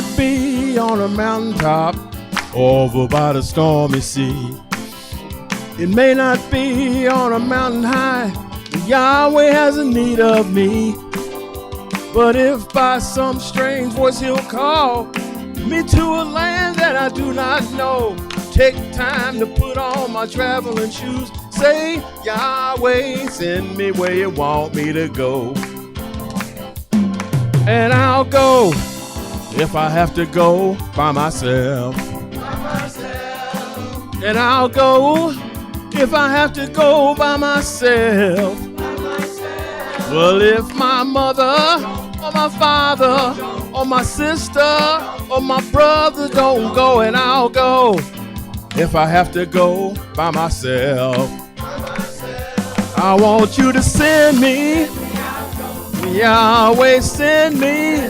not be on a mountaintop over by the stormy sea. It may not be on a mountain high, but Yahweh has a need of me. But if by some strange voice he'll call me to a land that I do not know, take time to put on my traveling shoes. Say, Yahweh, send me where you want me to go. And I'll go if I have to go by myself. And I'll go if I have to go by myself. Well, if my mother or my father or my sister or my brother don't go, and I'll go if I have to go by myself. I want you to send me. Yahweh, send me.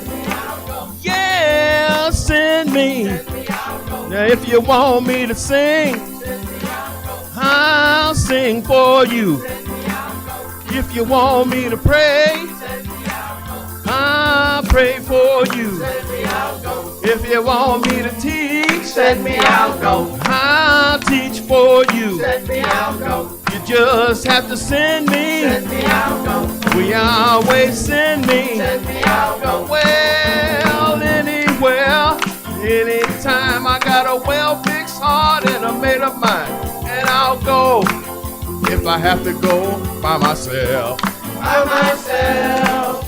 Yeah, send me. Now if you want me to sing, I'll sing for you. If you want me to pray, I'll pray for you. If you want me to teach, send me, I'll go. I'll teach for you. Send me, I'll go. You just have to send me. Send me, I'll go. We always send me. Send me, I'll go. Well, anywhere, anytime. I got a well-fixed heart and a made-up mind, and I'll go if I have to go by myself. By myself.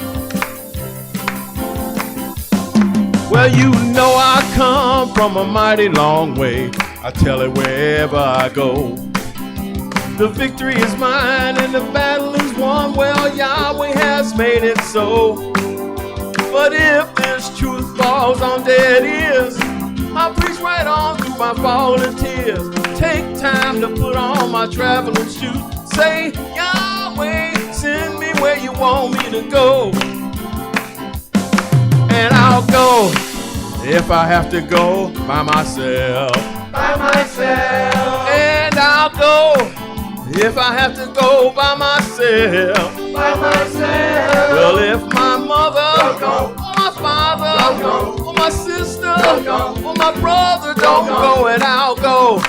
Well, you know I come from a mighty long way. I tell it wherever I go. The victory is mine and the battle is won. Well, Yahweh has made it so. But if this truth falls on dead ears, I'll preach right on through my falling tears. Take time to put on my traveling shoes. Say, Yahweh, send me where you want me to go. And I'll go if I have to go by myself. By myself. And I'll go if I have to go by myself. By myself. Well, if my mother don't go, or my father don't go, or my sister don't go, or my brother don't go, and I'll go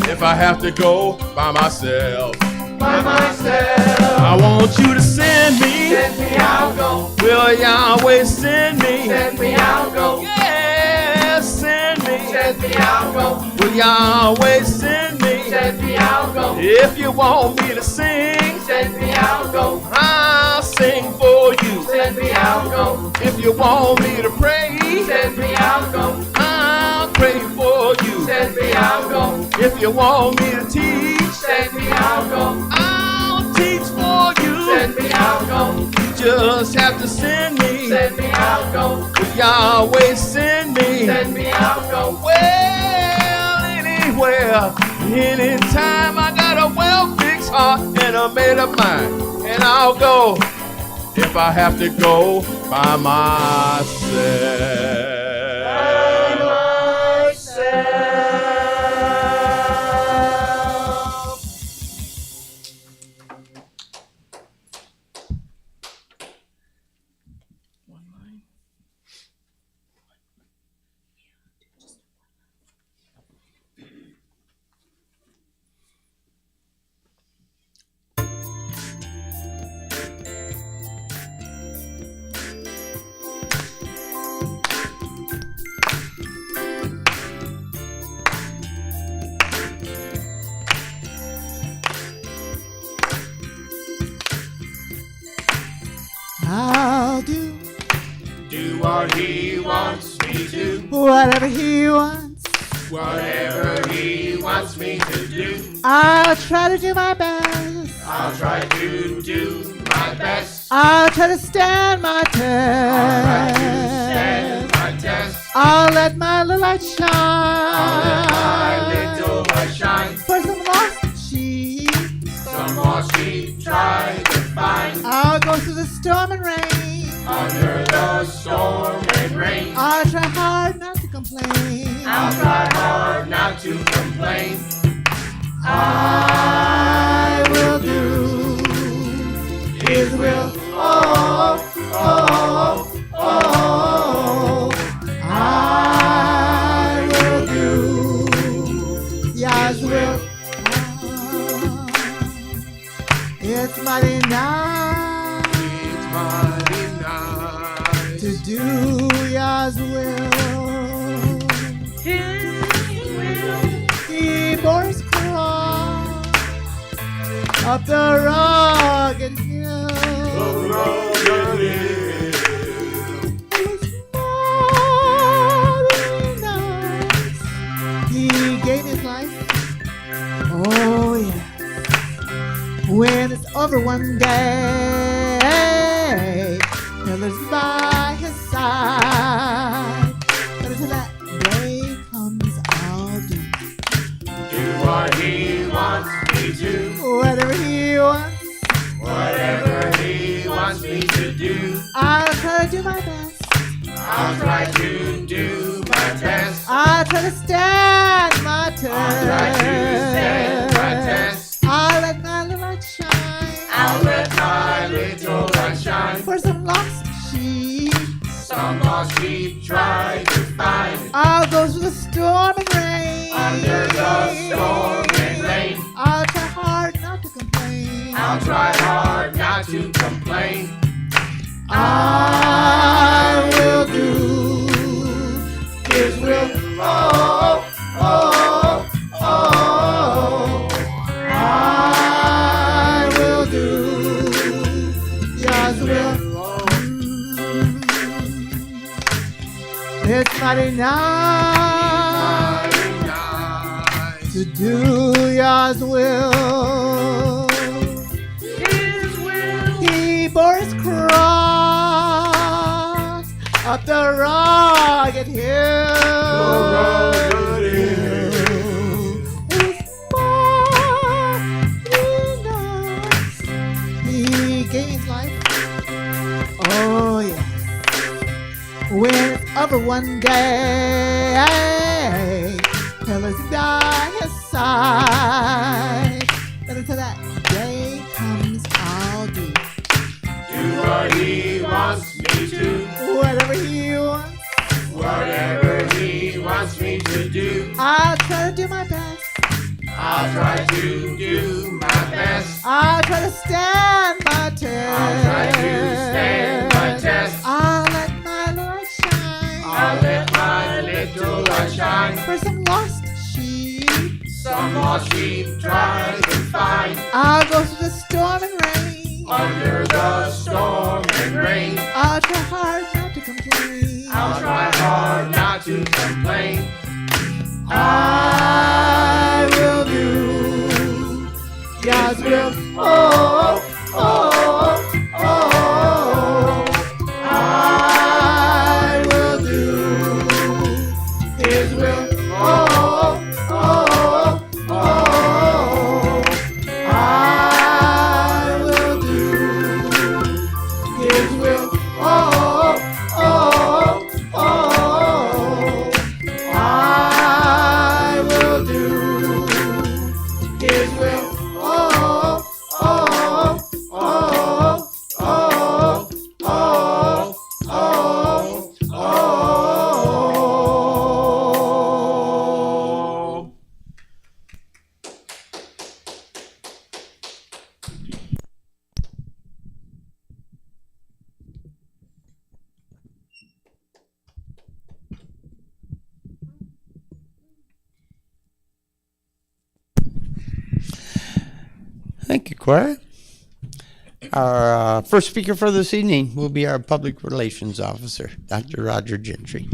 if I have to go by myself. By myself. I want you to send me. Send me, I'll go. Will Yahweh send me? Send me, I'll go. Yeah, send me. Send me, I'll go. Will Yahweh send me? Send me, I'll go. If you want me to sing, Send me, I'll go. I'll sing for you. Send me, I'll go. If you want me to pray, Send me, I'll go. I'll pray for you. Send me, I'll go. If you want me to teach, Send me, I'll go. I'll teach for you. Send me, I'll go. You just have to send me. Send me, I'll go. Will Yahweh send me? Send me, I'll go. Well, anywhere, anytime. I got a well-fixed heart and a made-up mind, and I'll go if I have to go by myself. I'll do what he wants me to. whatever he wants. Whatever he wants me to do. I'll try to do my best. I'll try to do my best. I'll try to stand my I'll try to test. stand my test. I'll let my little light shine. I'll let my little light shine. For some lost sheep, Some lost sheep try to find. I'll go through the storm and rain. Under the storm and rain. I'll try hard not to complain. I'll try hard not to complain. I will do his will. Oh, oh, oh. mighty nice It's mighty nice to do Yah's will. He bore his cross up the rugged hill. It was mighty nice. He gave his life. Oh yeah. When it's over one day, pillars by his side. But until that day comes, I'll do what he wants me to. whatever he wants. Whatever he wants me to do. I'll try to do my best. I'll try to do my best. I'll try to stand my test. I'll try to stand my test. I'll let my little light shine. I'll let my little light shine. For some lost sheep, Some lost sheep try to find. I'll go through the storm and rain. Under the storm and rain. I'll try hard not to complain. I'll try hard not to complain. I will do His will. Oh, oh, oh. I will do God's will. It's mighty nice Mighty nice. to do God's will. His will. He bore his cross up the rugged hill. It was mighty nice. He gave his life. Oh yeah. When it's over one day, pillars by his side. But until that day comes, I'll do What he wants me to. whatever he wants. Whatever he wants me to do. I'll try to do my best. I'll try to do my best. I'll try to stand my test. I'll try to stand my test. I'll let my light shine. I'll let my little light shine. For some lost sheep, Some lost sheep try to find. I'll go through the storm and rain. Under the storm and rain. I'll try hard not to complain. I'll try hard not to complain. I will do God's will. Oh, oh, oh. I will do His will. Oh, oh, oh. I will do His will. Oh, oh, oh. I will do His will. Oh, oh, oh, oh, oh, oh, oh. Thank you, choir. Our first speaker for this evening will be our Public Relations Officer, Dr. Roger Gentry.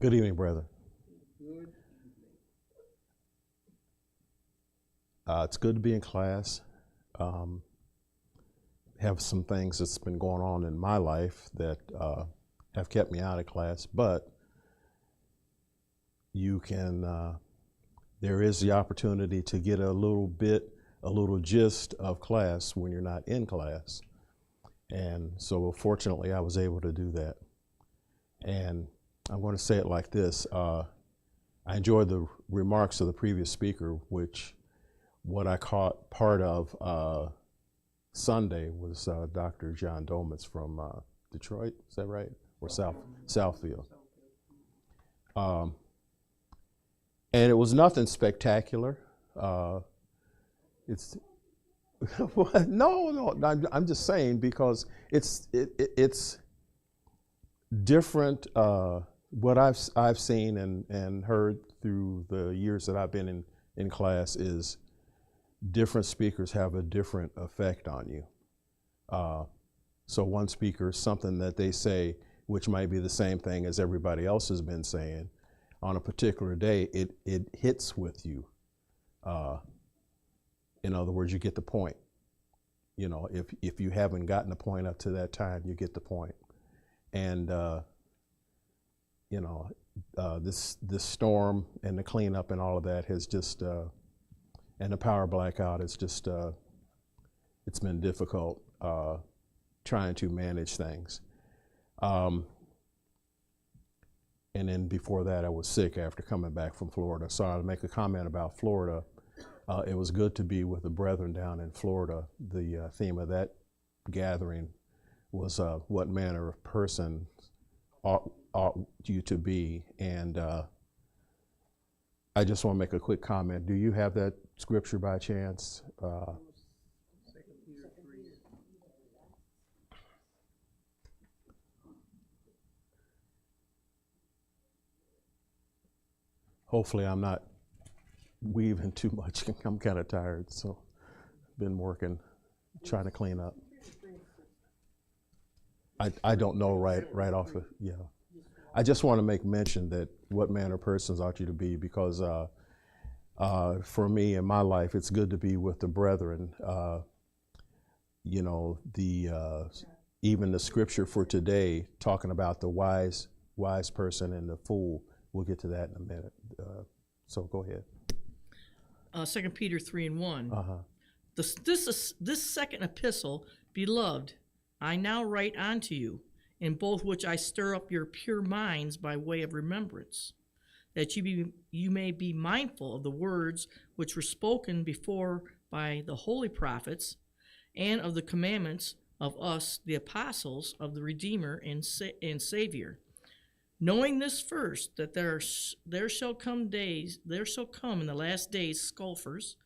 Good evening, brother. It's good to be in class. have some things that's been going on in my life that have kept me out of class, but you can, there is the opportunity to get a little gist of class when you're not in class. And so fortunately I was able to do that. And I'm going to say it like this. I enjoyed the remarks of the previous speaker, which what I caught part of Sunday was Dr. John Domitz from Detroit, is that right? Or Southfield. And it was nothing spectacular. It's no, I'm just saying because it's different. What I've seen and heard through the years that I've been in class is different speakers have a different effect on you. So one speaker, something that they say, which might be the same thing as everybody else has been saying, on a particular day, it hits with you. In other words, you get the point. You know, if you haven't gotten the point up to that time, you get the point. And you know, this storm and the cleanup and all of that has just, and the power blackout is just, it's been difficult trying to manage things. And then before that, I was sick after coming back from Florida. So I'll make a comment about Florida. It was good to be with the brethren down in Florida. The theme of that gathering was what manner of person ought you to be. And I just want to make a quick comment. Do you have that scripture by chance? Hopefully I'm not weaving too much. I'm kind of tired, so been working, trying to clean up. I don't know right off of, yeah. I just want to make mention that what manner of persons ought you to be, because for me in my life, it's good to be with the brethren. You know, even the scripture for today, talking about the wise person and the fool. We'll get to that in a minute. So go ahead. 2 Peter 3:1. Uh-huh. This second epistle, beloved, I now write unto you, in both which I stir up your pure minds by way of remembrance, that you may be mindful of the words which were spoken before by the holy prophets, and of the commandments of us, the apostles of the Redeemer and Savior. Knowing this first, that there shall come in the last days scoffers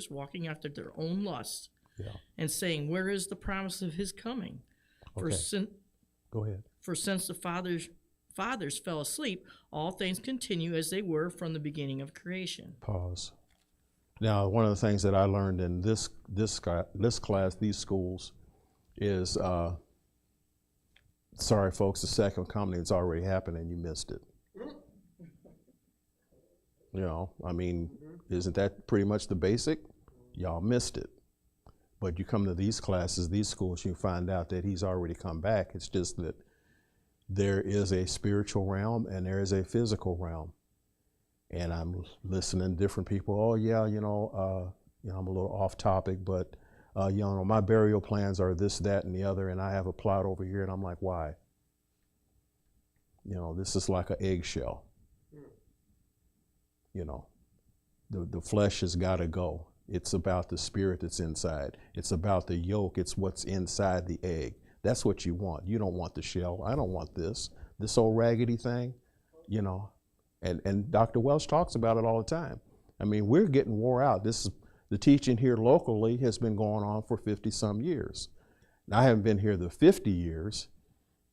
walking after their own lusts, Yeah. and saying, where is the promise of his coming? Okay. Go ahead. For since the fathers fell asleep, all things continue as they were from the beginning of creation. Pause. Now, one of the things that I learned in this class, these schools, is sorry, folks, the second coming has already happened and you missed it. You know, I mean, isn't that pretty much the basic? Y'all missed it. But you come to these classes, these schools, you find out that he's already come back. It's just that there is a spiritual realm and there is a physical realm. And I'm listening to different people. Oh yeah, I'm a little off topic, but my burial plans are this, that, and the other, and I have a plot over here, and I'm like, why? This is like an eggshell. The flesh has got to go. It's about the spirit that's inside. It's about the yolk. It's what's inside the egg. That's what you want. You don't want the shell. I don't want this old raggedy thing, And Dr. Welch talks about it all the time. I mean, we're getting wore out. The teaching here locally has been going on for 50 some years. Now, I haven't been here the 50 years,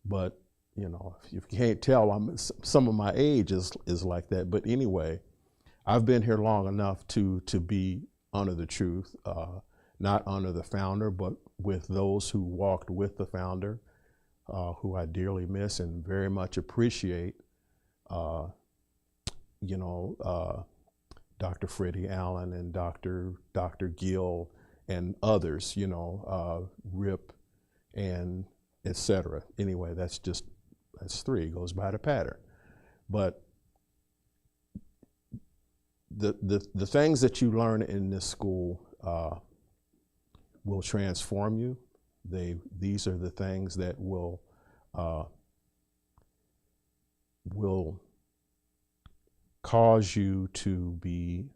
but if you can't tell, some of my age is like that. But anyway, I've been here long enough to be under the truth, not under the founder, but with those who walked with the founder, who I dearly miss and very much appreciate. Dr. Freddie Allen and Dr. Gill and others, Rip and etc. Anyway, that's 3, goes by the pattern. But the things that you learn in this school will transform you. These are the things that will cause you to be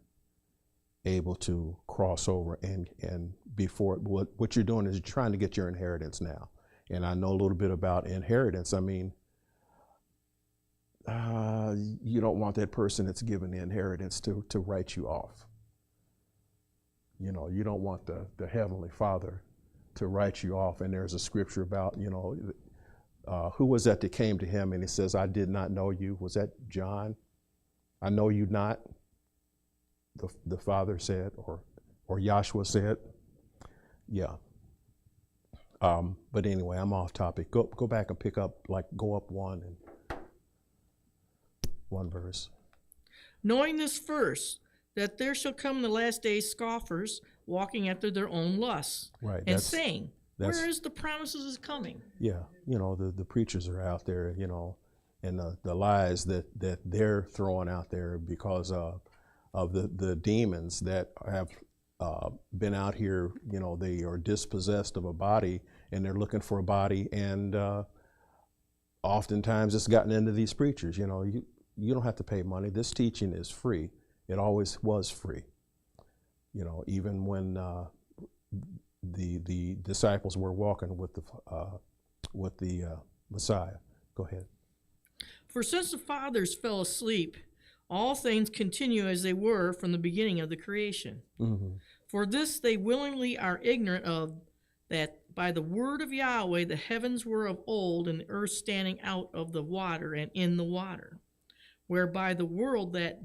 able to cross over and before what you're doing is you're trying to get your inheritance now. And I know a little bit about inheritance. I mean, you don't want that person that's given the inheritance to write you off. You don't want the Heavenly Father to write you off. And there's a scripture about, who was that came to him and he says, I did not know you. Was that John? I know you not, the Father said, or Yahshua said. Yeah. But anyway, I'm off topic. Go back and pick up, go up one verse. Knowing this first, that there shall come in the last days scoffers, walking after their own lusts, right, and saying, where is the promises is coming? Yeah, the preachers are out there, and the lies that they're throwing out there because of the demons that have been out here. They are dispossessed of a body and they're looking for a body, and oftentimes it's gotten into these preachers. You don't have to pay money. This teaching is free. It always was free. Even when the disciples were walking with the Messiah. Go ahead. For since the fathers fell asleep, all things continue as they were from the beginning of the creation. Mm-hmm. For this they willingly are ignorant of, that by the word of Yahweh the heavens were of old, and the earth standing out of the water and in the water, whereby the world that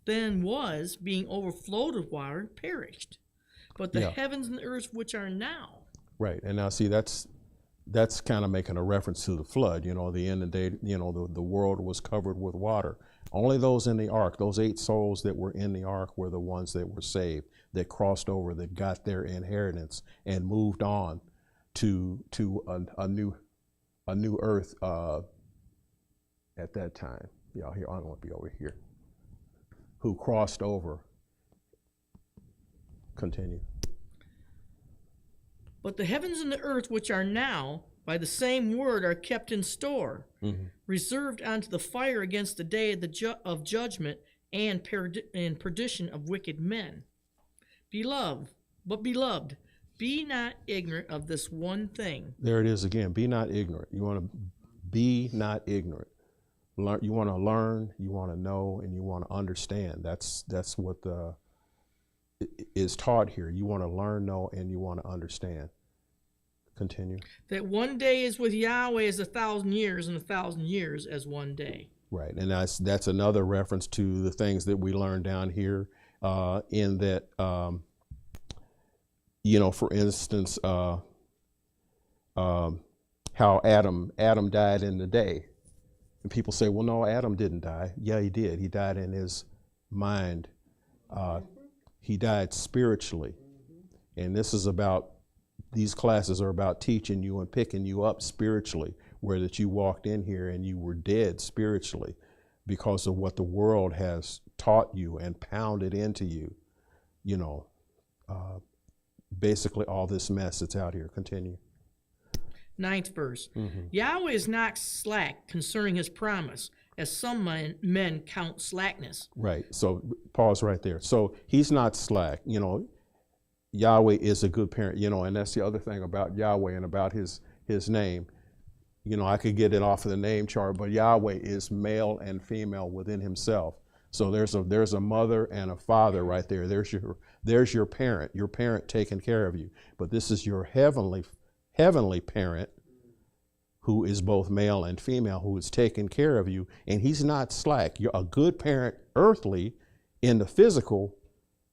then was, being overflowed with water, perished. But the heavens and the earth which are now. Right, and now see, that's kind of making a reference to the flood. The end of the day, the world was covered with water. Only those in the ark, those 8 souls that were in the ark, were the ones that were saved, that crossed over, that got their inheritance and moved on to a new earth at that time. Yeah, here, I don't want to be over here. Who crossed over. Continue. But the heavens and the earth which are now, by the same word, are kept in store, reserved unto the fire against the day of judgment and perdition of wicked men. Beloved, be not ignorant of this one thing. There it is again. Be not ignorant. You want to be not ignorant. You want to learn, you want to know, and you want to understand. That's what is taught here. You want to learn, know, and you want to understand. Continue. That one day is with Yahweh as 1,000 years, and 1,000 years as one day. Right, and that's another reference to the things that we learn down here. In that, for instance, how Adam died in the day. And people say, well, no, Adam didn't die. Yeah, he did. He died in his mind. He died spiritually. And these classes are about teaching you and picking you up spiritually, where that you walked in here and you were dead spiritually because of what the world has taught you and pounded into you. Basically all this mess that's out here. Continue. 9th verse. Yahweh is not slack concerning his promise, as some men count slackness. Right. So pause right there. So he's not slack. Yahweh is a good parent, and that's the other thing about Yahweh and about his name. I could get it off of the name chart, but Yahweh is male and female within himself. So there's a mother and a father right there. There's your parent taking care of you. But this is your heavenly parent, who is both male and female, who is taking care of you, and he's not slack. You're a good parent, earthly, in the physical,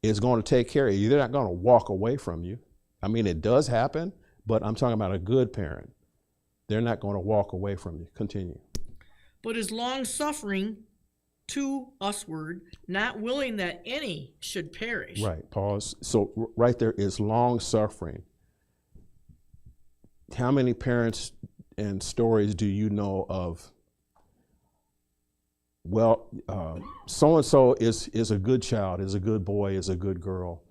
is going to take care of you. They're not going to walk away from you. I mean, it does happen, but I'm talking about a good parent. They're not going to walk away from you. Continue. But is long suffering to usward, not willing that any should perish. Right, pause. So right there is long suffering. How many parents and stories do you know of? Well, so and so is a good child, is a good boy, is a good girl,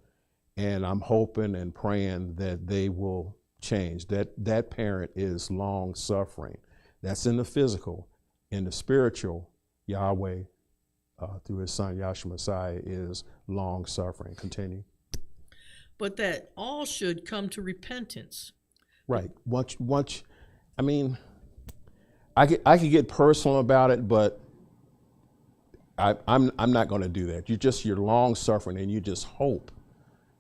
and I'm hoping and praying that they will change. That parent is long suffering. That's in the physical. In the spiritual, Yahweh, through his son Yahshua Messiah, is long suffering. Continue. But that all should come to repentance. Right. Once, I mean, I could get personal about it, but I'm not going to do that. You're long suffering, and you just hope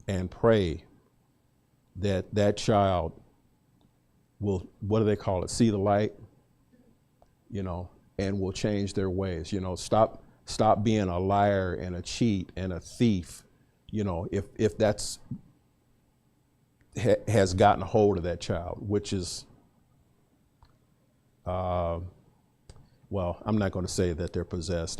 and pray that that child will, what do they call it, see the light, and will change their ways. Stop being a liar and a cheat and a thief. If that's has gotten a hold of that child, which is, well, I'm not going to say that they're possessed.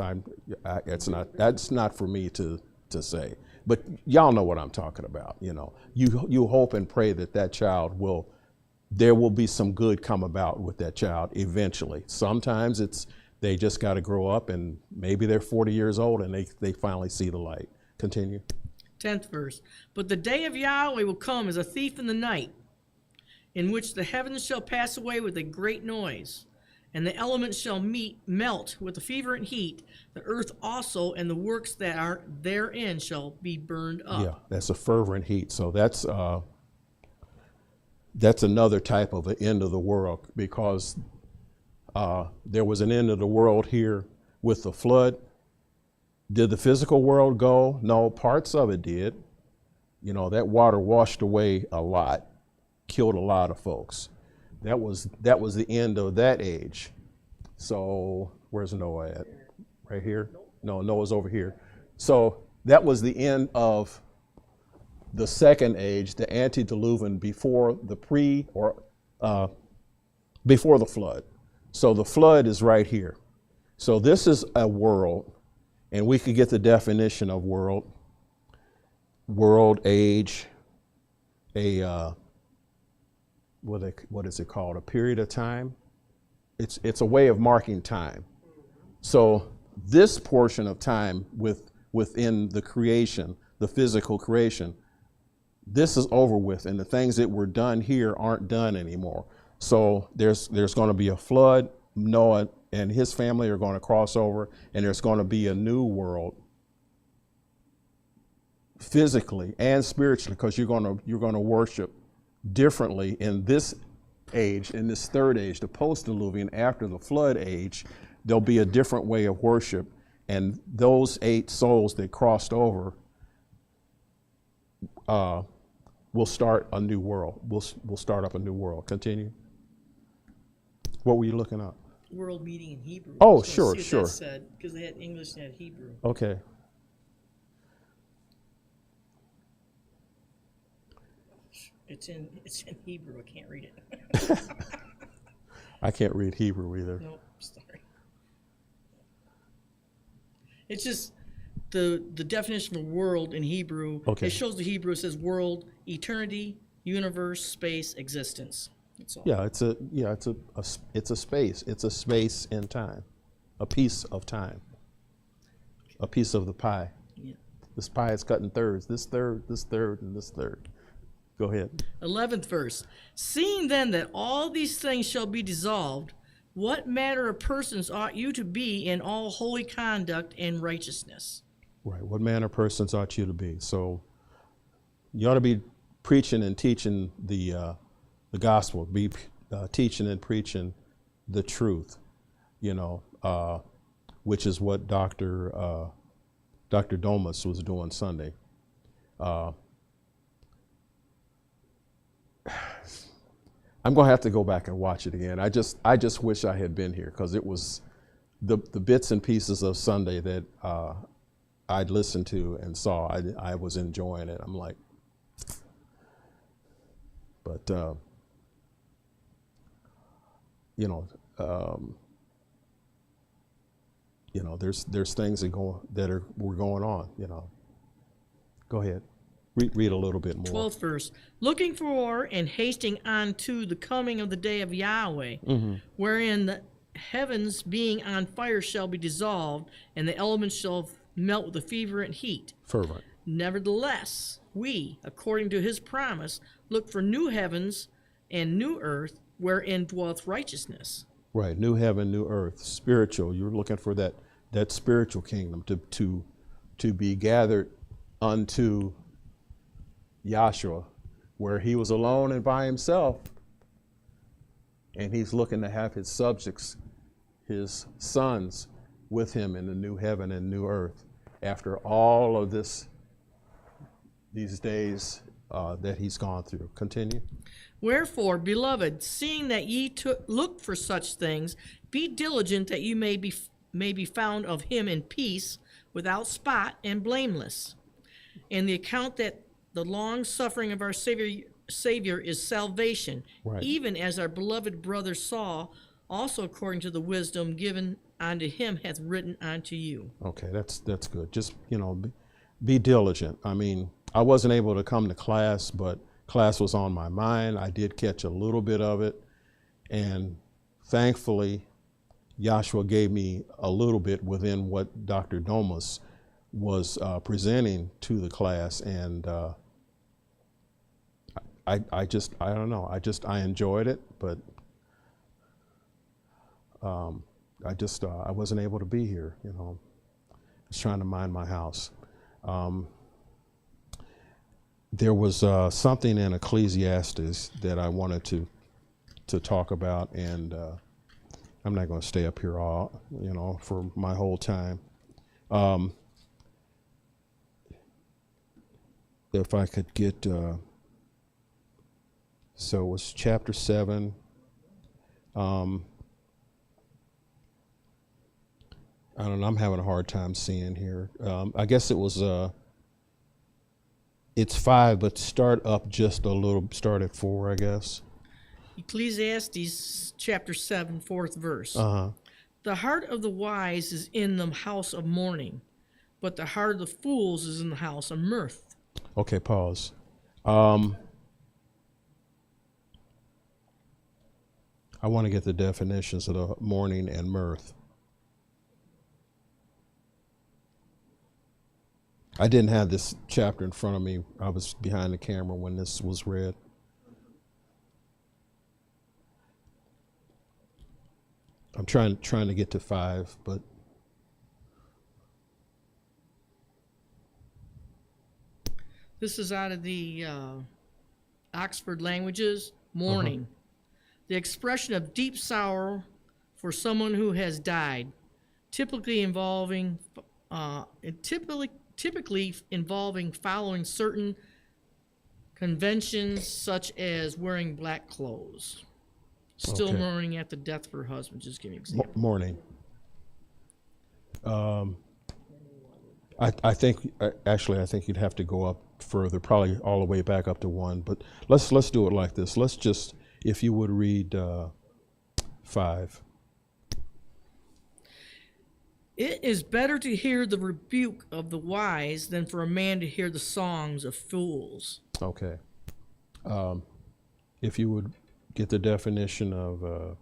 That's not for me to say. But y'all know what I'm talking about. You hope and pray that child there will be some good come about with that child eventually. Sometimes they just got to grow up, and maybe they're 40 years old and they finally see the light. Continue. 10th verse. But the day of Yahweh will come as a thief in the night, in which the heavens shall pass away with a great noise, and the elements shall melt with a fervent heat. The earth also and the works that are therein shall be burned up. Yeah, that's a fervent heat. So that's another type of an end of the world, because there was an end of the world here with the flood. Did the physical world go? No, parts of it did. That water washed away a lot, killed a lot of folks. That was the end of that age. So where's Noah at? Right here? No, Noah's over here. So that was the end of the second age, the antediluvian, before the before the flood. So the flood is right here. So this is a world, and we could get the definition of world, age, what is it called? A period of time. It's a way of marking time. So this portion of time within the creation, the physical creation, this is over with, and the things that were done here aren't done anymore. So there's going to be a flood. Noah and his family are going to cross over, and there's going to be a new world, physically and spiritually, because you're going to worship differently in this age, in this third age, the post-diluvian, after the flood age. There'll be a different way of worship, and those 8 souls that crossed over will start a new world. We'll start up a new world. Continue. What were you looking up? World meeting in Hebrew. Oh, So sure. That said, because they had English and had Hebrew. Okay. It's in Hebrew. I can't read it. I can't read Hebrew either. Nope, sorry. It's just the definition of world in Hebrew. Okay. It shows the Hebrew. It says world, eternity, universe, space, existence. That's all. Yeah, it's a space. It's a space in time, a piece of time, a piece of the pie. Yeah. This pie is cut in thirds. This third, and this third. Go ahead. 11th verse. Seeing then that all these things shall be dissolved, what manner of persons ought you to be in all holy conduct and righteousness? Right. What manner of persons ought you to be? So you ought to be preaching and teaching the gospel. Be teaching and preaching the truth. Which is what Dr. Domas was doing Sunday. I'm going to have to go back and watch it again. I just wish I had been here, because it was the bits and pieces of Sunday that I'd listened to and saw. I was enjoying it. I'm like, but you know, there's things were going on, you know. Go ahead. Read a little bit more. 12th verse. Looking for and hasting on to the coming of the day of Yahweh, wherein the heavens being on fire shall be dissolved, and the elements shall melt with a fervent heat. Fervent. Nevertheless, we, according to his promise, look for new heavens and new earth, wherein dwelleth righteousness. Right, new heaven, new earth, spiritual. You're looking for that spiritual kingdom to be gathered unto Yahshua, where he was alone and by himself, and he's looking to have his subjects, his sons, with him in the new heaven and new earth. After all of these days that he's gone through. Continue. Wherefore, beloved, seeing that ye look for such things, be diligent that you may be found of him in peace, without spot and blameless. And the account that the long suffering of our Savior is salvation, right, even as our beloved brother Saul, also according to the wisdom given unto him, hath written unto you. Okay, that's good. Just, you know, be diligent. I mean, I wasn't able to come to class, but class was on my mind. I did catch a little bit of it, and thankfully, Yahshua gave me a little bit within what Dr. Domas was presenting to the class, and I don't know. I enjoyed it, but I wasn't able to be here. You know, I was trying to mind my house. There was something in Ecclesiastes that I wanted to talk about, and I'm not going to stay up here all, you know, for my whole time. If I could get, so it was chapter 7. I don't know, I'm having a hard time seeing here. I guess it was, it's 5, but start up just a little, start at 4, I guess. Ecclesiastes chapter 7, 4th verse. Uh-huh. The heart of the wise is in the house of mourning, but the heart of the fools is in the house of mirth. Okay, pause. I want to get the definitions of the mourning and mirth. I didn't have this chapter in front of me. I was behind the camera when this was read. I'm trying to get to 5, but this is out of the Oxford Languages. Mourning, the expression of deep sorrow for someone who has died, typically involving following certain conventions, such as wearing black clothes. Still Okay. mourning at the death of her husband. Just give me an example. mourning. I think you'd have to go up further, probably all the way back up to 1. But let's do it like this. Let's just, if you would read 5. It is better to hear the rebuke of the wise than for a man to hear the songs of fools. Okay. If you would get the definition of,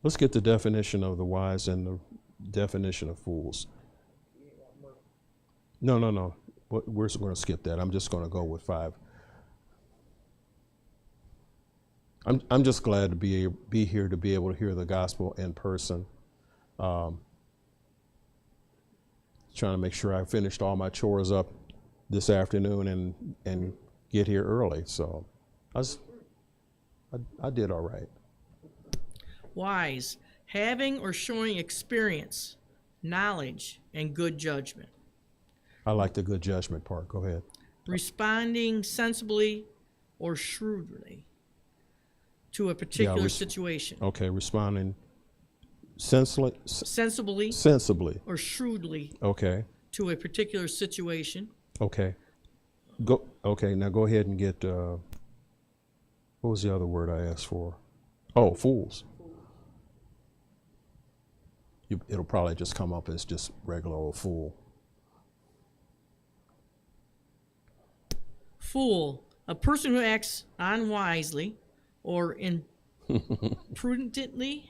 let's get the definition of the wise and the definition of fools. No. We're going to skip that. I'm just going to go with 5. I'm just glad to be here to be able to hear the gospel in person. Trying to make sure I finished all my chores up this afternoon and get here early. So I did all right. Wise, having or showing experience, knowledge, and good judgment. I like the good judgment part. Go ahead. Responding sensibly or shrewdly to a particular situation. Okay, responding sensibly or shrewdly Okay. to a particular situation. Okay. Now go ahead and get, what was the other word I asked for? Oh, fools. it'll probably just come up as just regular old fool. Fool, a person who acts unwisely or imprudently,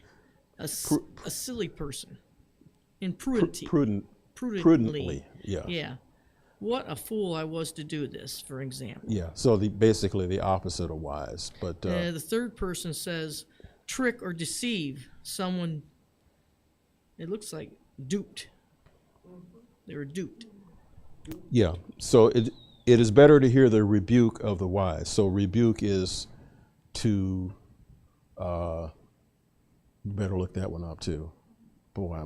a silly person. Prudently. Yeah. Yeah. What a fool I was to do this, for example. Yeah. So basically the opposite of wise. But The third person says trick or deceive someone. It looks like duped. They were duped. yeah. So it is better to hear the rebuke of the wise. So rebuke is to. Better look that one up too. Boy,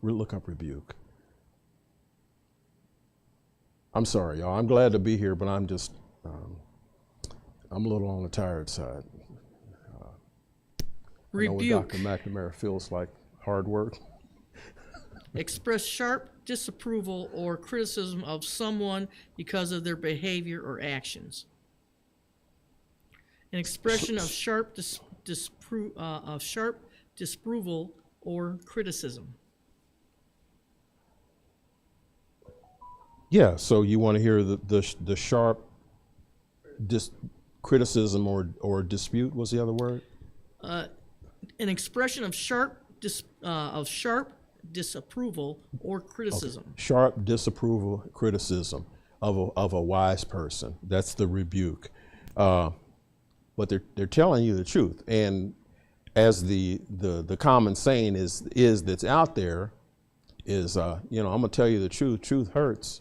look up rebuke. I'm sorry, y'all. I'm glad to be here, but I'm just, I'm a little on the tired side. I know what Rebuke. Dr. McNamara feels like hard work. Express sharp disapproval or criticism of someone because of their behavior or actions. An expression of sharp disapproval or criticism. Yeah, so you want to hear the sharp criticism or dispute was the other word? An expression of sharp disapproval or criticism. Okay. Sharp disapproval, criticism of a wise person. That's the rebuke. But they're telling you the truth, and as the common saying is that's out there is I'm gonna tell you the truth. Truth hurts,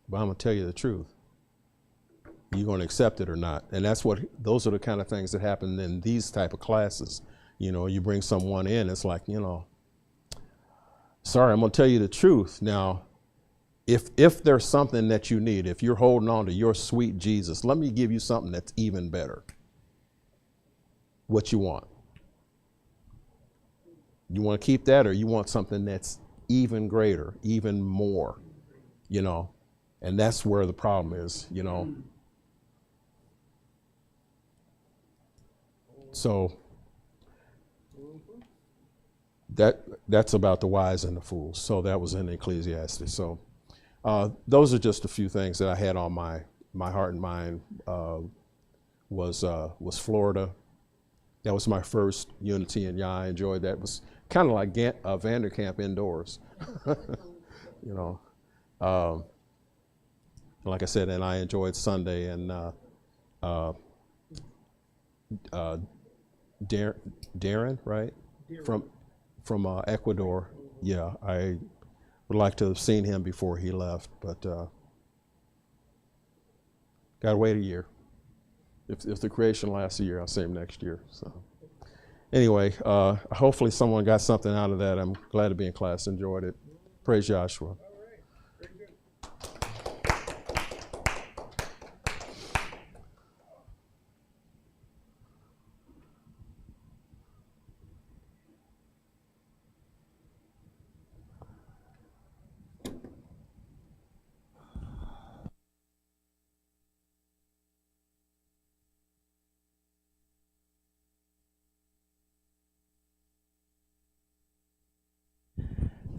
but I'm gonna tell you the truth. You're gonna accept it or not, and those are the kind of things that happen in these type of classes. You bring someone in, it's like, sorry, I'm gonna tell you the truth. Now, if there's something that you need, if you're holding on to your sweet Jesus, let me give you something that's even better. What you want? You want to keep that, or you want something that's even greater, even more, and that's where the problem is, So that's about the wise and the fools. So that was in Ecclesiastes. So those are just a few things that I had on my heart and mind. Was Florida. That was my first Unity, and I enjoyed that. It was kind of like Vanderkamp indoors, like I said, and I enjoyed Sunday, and Darren, right? From Ecuador. Yeah, I would like to have seen him before he left, but gotta wait a year. If the creation lasts a year, I'll see him next year. So anyway, hopefully someone got something out of that. I'm glad to be in class, enjoyed it. Praise Joshua.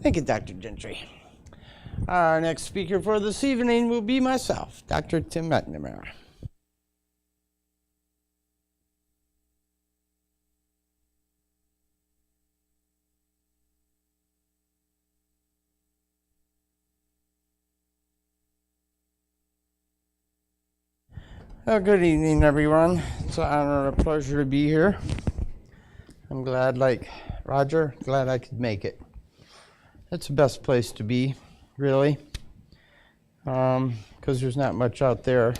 Thank you, Dr. Gentry. Our next speaker for this evening will be myself, Dr. Tim McNamara. Well, good evening, everyone. It's an honor and a pleasure to be here. I'm glad, like Roger, glad I could make it. That's the best place to be, really, because there's not much out there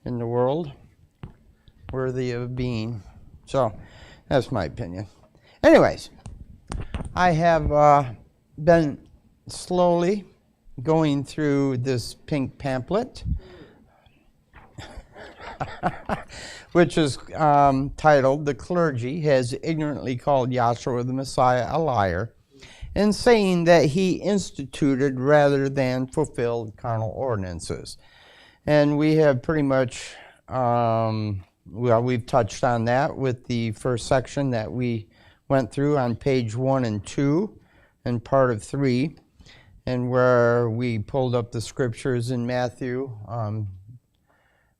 in the world worthy of being. So that's my opinion. Anyways, I have been slowly going through this pink pamphlet, which is titled, "The Clergy Has Ignorantly Called Yahshua the Messiah a Liar, and saying that he instituted rather than fulfilled carnal ordinances." And we have pretty much, we've touched on that with the first section that we went through on page 1 and 2 and part of 3, and where we pulled up the scriptures in Matthew,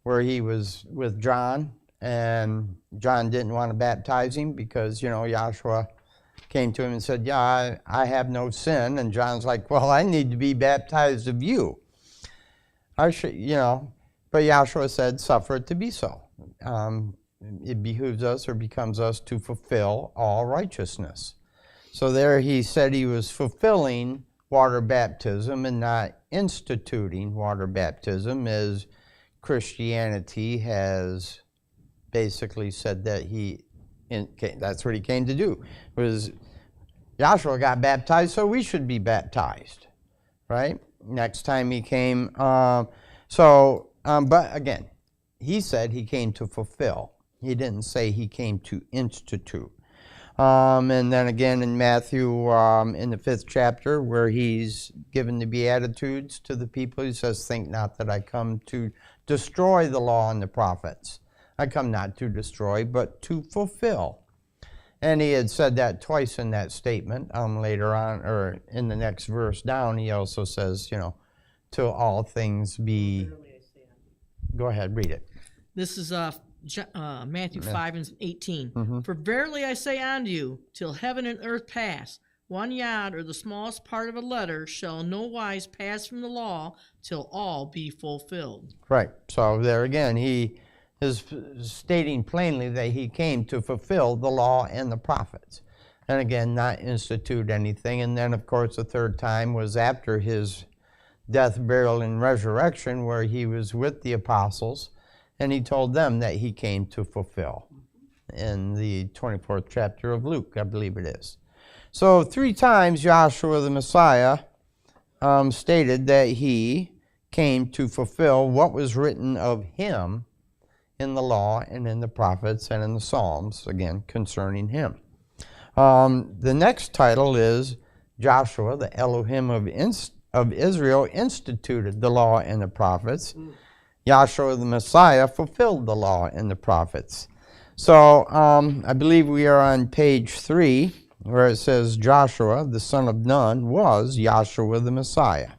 where he was with John, and John didn't want to baptize him because, Yahshua came to him and said, yeah, I have no sin. And John's like, well, I need to be baptized of you. I should, but Yahshua said, suffer it to be so. It behooves us or becomes us to fulfill all righteousness. So there he said he was fulfilling water baptism and not instituting water baptism, as Christianity has basically said that that's what he came to do. Was Yahshua got baptized, so we should be baptized, right? Next time he came, but again, he said he came to fulfill. He didn't say he came to institute. And then again in Matthew, in the 5th chapter, where he's given the Beatitudes to the people, he says, think not that I come to destroy the law and the prophets. I come not to destroy, but to fulfill. And he had said that twice in that statement. Later on, or in the next verse down, he also says, till all things be... Go ahead, read it. This is Matthew 5 and 18. For verily I say unto you, till heaven and earth pass, one yod or the smallest part of a letter shall no wise pass from the law till all be fulfilled. Right. So there again, he is stating plainly that he came to fulfill the law and the prophets. And again, not institute anything. And then, of course, the third time was after his death, burial, and resurrection, where he was with the apostles, and he told them that he came to fulfill. In the 24th chapter of Luke, I believe it is. So 3 times Yahshua the Messiah stated that he came to fulfill what was written of him in the law and in the prophets and in the Psalms, again, concerning him. The next title is Joshua, the Elohim of Israel, instituted the law and the prophets. Yahshua the Messiah fulfilled the law and the prophets. So I believe we are on page 3, where it says Joshua, the son of Nun, was Yahshua the Messiah.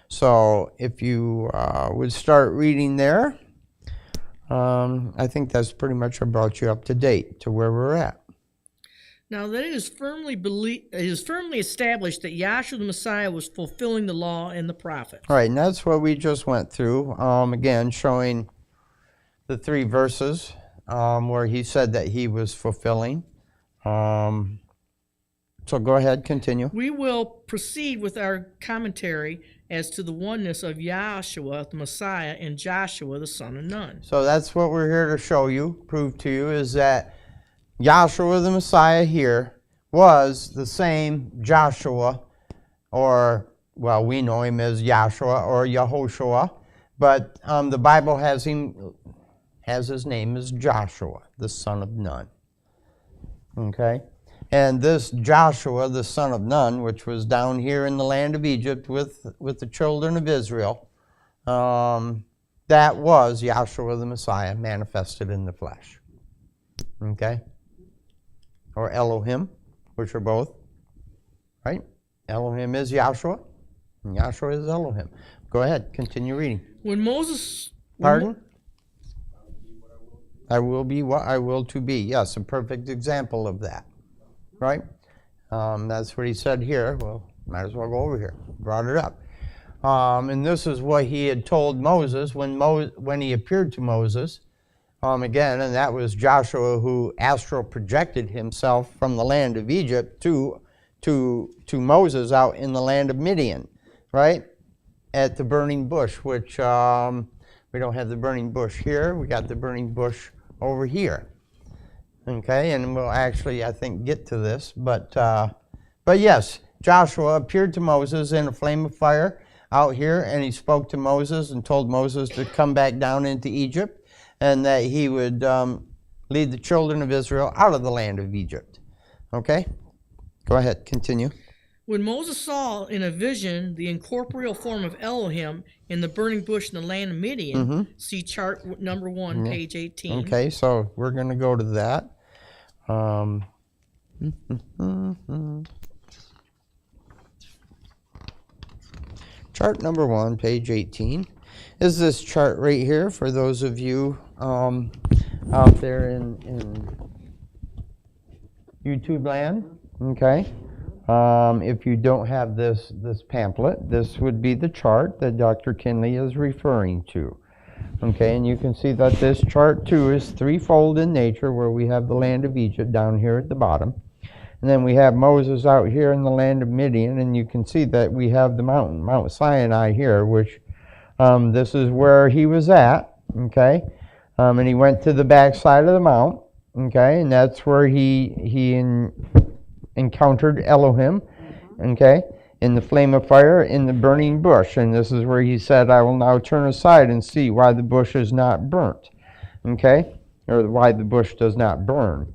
So if you would start reading there, I think that's pretty much brought you up to date to where we're at. Now that it is firmly established that Yahshua the Messiah was fulfilling the law and the prophets. All right, and that's what we just went through. Again, showing the 3 verses where he said that he was fulfilling. So go ahead, continue. We will proceed with our commentary as to the oneness of Yahshua the Messiah and Joshua the son of Nun. So that's what we're here to show you, prove to you, is that Yahshua the Messiah here was the same Joshua, or, well, we know him as Yahshua or Yehoshua, but the Bible has his name as Joshua, the son of Nun. Okay? And this Joshua, the son of Nun, which was down here in the land of Egypt with the children of Israel, that was Yahshua the Messiah manifested in the flesh. Okay? Or Elohim, which are both, right? Elohim is Yahshua, and Yahshua is Elohim. Go ahead, continue reading. When Moses... Pardon? I will be what I will to be. Yes, a perfect example of that, right? That's what he said here. Well, might as well go over here. Brought it up. And this is what he had told Moses when he appeared to Moses. Again, and that was Joshua, who astral projected himself from the land of Egypt to Moses out in the land of Midian, right? At the burning bush, which we don't have the burning bush here. We got the burning bush over here. Okay, and we'll actually, I think, get to this. But yes, Joshua appeared to Moses in a flame of fire out here, and he spoke to Moses and told Moses to come back down into Egypt, and that he would lead the children of Israel out of the land of Egypt. Okay? Go ahead, continue. When Moses saw in a vision the incorporeal form of Elohim in the burning bush in the land of Midian, see chart number 1, page 18. Okay, so we're going to go to that. Chart number 1, page 18, is this chart right here for those of you out there in YouTube land. Okay. If you don't have this pamphlet, this would be the chart that Dr. Kinley is referring to. Okay, and you can see that this chart too is threefold in nature, where we have the land of Egypt down here at the bottom. And then we have Moses out here in the land of Midian, and you can see that we have the Mount Sinai here, which this is where he was at, okay? And he went to the backside of the mount, okay? And that's where he encountered Elohim, okay? In the flame of fire, in the burning bush. And this is where he said, I will now turn aside and see why the bush is not burnt, okay? Or why the bush does not burn.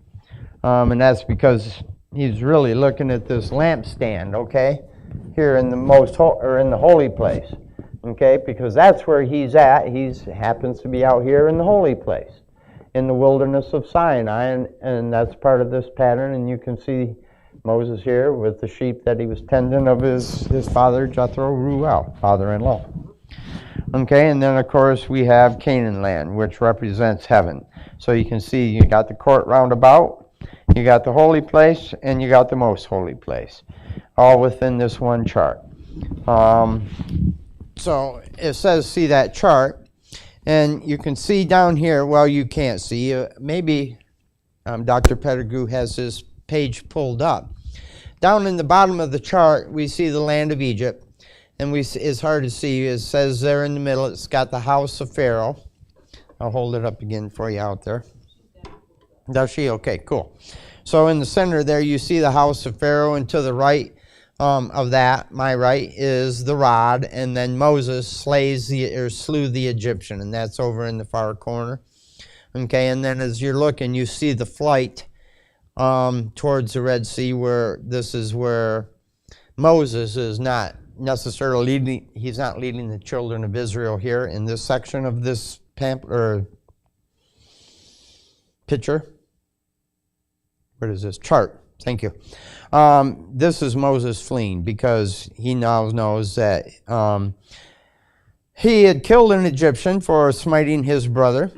And that's because he's really looking at this lampstand, okay, here in the in the holy place, okay, because that's where he's at. He happens to be out here in the holy place, in the wilderness of Sinai, and that's part of this pattern. And you can see Moses here with the sheep that he was tending of his father Jethro, Ruel, father-in-law. Okay, and then of course we have Canaan land, which represents heaven. So you can see you got the court roundabout, you got the holy place, and you got the most holy place, all within this one chart. So it says, see that chart, and you can see down here, well, you can't see, maybe Dr. Pettigrew has this page pulled up. Down in the bottom of the chart, we see the land of Egypt, and it's hard to see. It says there in the middle, it's got the house of Pharaoh. I'll hold it up again for you out there. Does she? Okay, cool. So in the center there, you see the house of Pharaoh, and to the right of that, my right, is the rod, and then Moses slew the Egyptian, and that's over in the far corner. Okay, and then as you're looking, you see the flight towards the Red Sea, where this is where Moses is not necessarily leading. He's not leading the children of Israel here in this section of this picture. What is this? Chart. Thank you. This is Moses fleeing, because he now knows that he had killed an Egyptian for smiting his brother.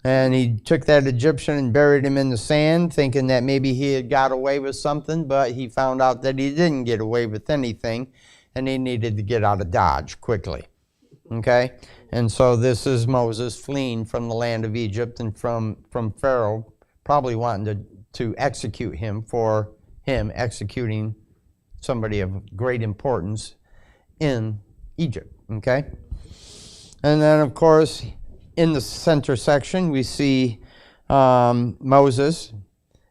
And he took that Egyptian and buried him in the sand, thinking that maybe he had got away with something, but he found out that he didn't get away with anything, and he needed to get out of Dodge quickly. Okay? And so this is Moses fleeing from the land of Egypt and from Pharaoh, probably wanting to execute him for him executing somebody of great importance in Egypt. Okay? And then, of course, in the center section, we see Moses,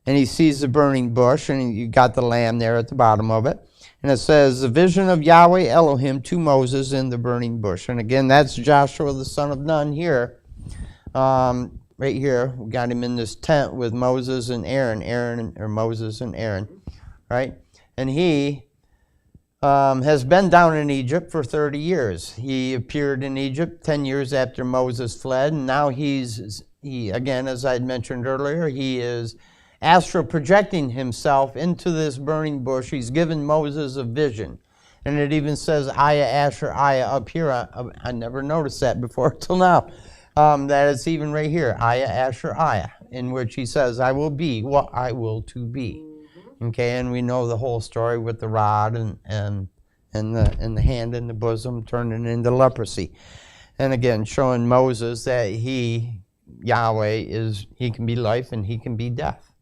and he sees the burning bush, and you got the lamb there at the bottom of it. And it says, the vision of Yahweh Elohim to Moses in the burning bush. And again, that's Joshua the son of Nun here. Right here, we got him in this tent with Moses and Aaron, or Moses and Aaron, right? And he has been down in Egypt for 30 years. He appeared in Egypt 10 years after Moses fled, and now he again, as I had mentioned earlier, he is astral projecting himself into this burning bush. He's given Moses a vision, and it even says Aya, Asher, Aya up here. I never noticed that before till now. That it's even right here, Aya, Asher, Aya, in which he says, I will be what I will to be. Okay, and we know the whole story with the rod and the hand in the bosom turning into leprosy. And again, showing Moses that Yahweh he can be life and he can be death.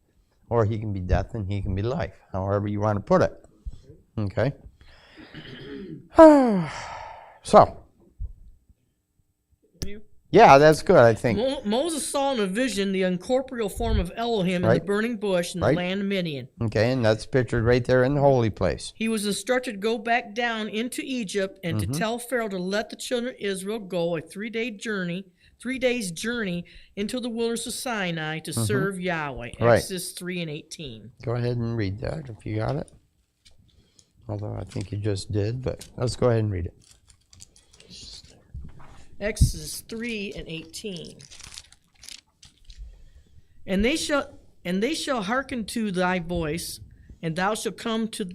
Or he can be death and he can be life, however you want to put it. Okay? So. Yeah, that's good, I think. Moses saw in a vision the incorporeal form of Elohim in the burning bush in the land of Midian. Okay, and that's pictured right there in the holy place. He was instructed to go back down into Egypt and to tell Pharaoh to let the children of Israel go a 3 days journey into the wilderness of Sinai to serve Yahweh. Exodus 3:18. Go ahead and read that if you got it. Although I think you just did, but let's go ahead and read it. Exodus 3:18. And they shall hearken to thy voice, And thou shalt come to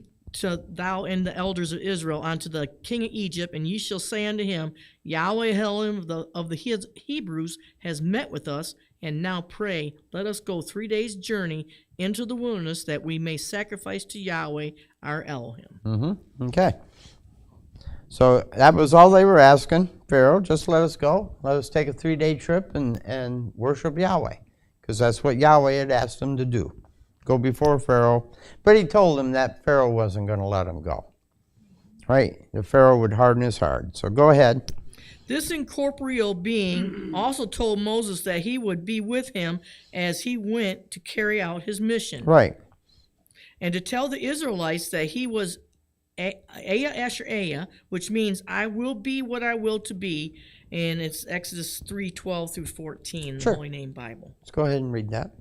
thou and the elders of Israel unto the king of Egypt, and ye shall say unto him, Yahweh Elohim of the Hebrews has met with us, and now pray, let us go 3 days' journey into the wilderness, that we may sacrifice to Yahweh our Elohim. Okay. So that was all they were asking. Pharaoh, just let us go. Let us take a 3-day trip and worship Yahweh, because that's what Yahweh had asked them to do. Go before Pharaoh. But he told him that Pharaoh wasn't going to let him go. Right? The Pharaoh would harden his heart. So go ahead. This incorporeal being also told Moses that he would be with him as he went to carry out his mission. Right. And to tell the Israelites that he was Aya Asher Aya, which means I will be what I will to be. And it's Exodus 3:12 through 14, Sure. the Holy Name Bible. Let's go ahead and read that.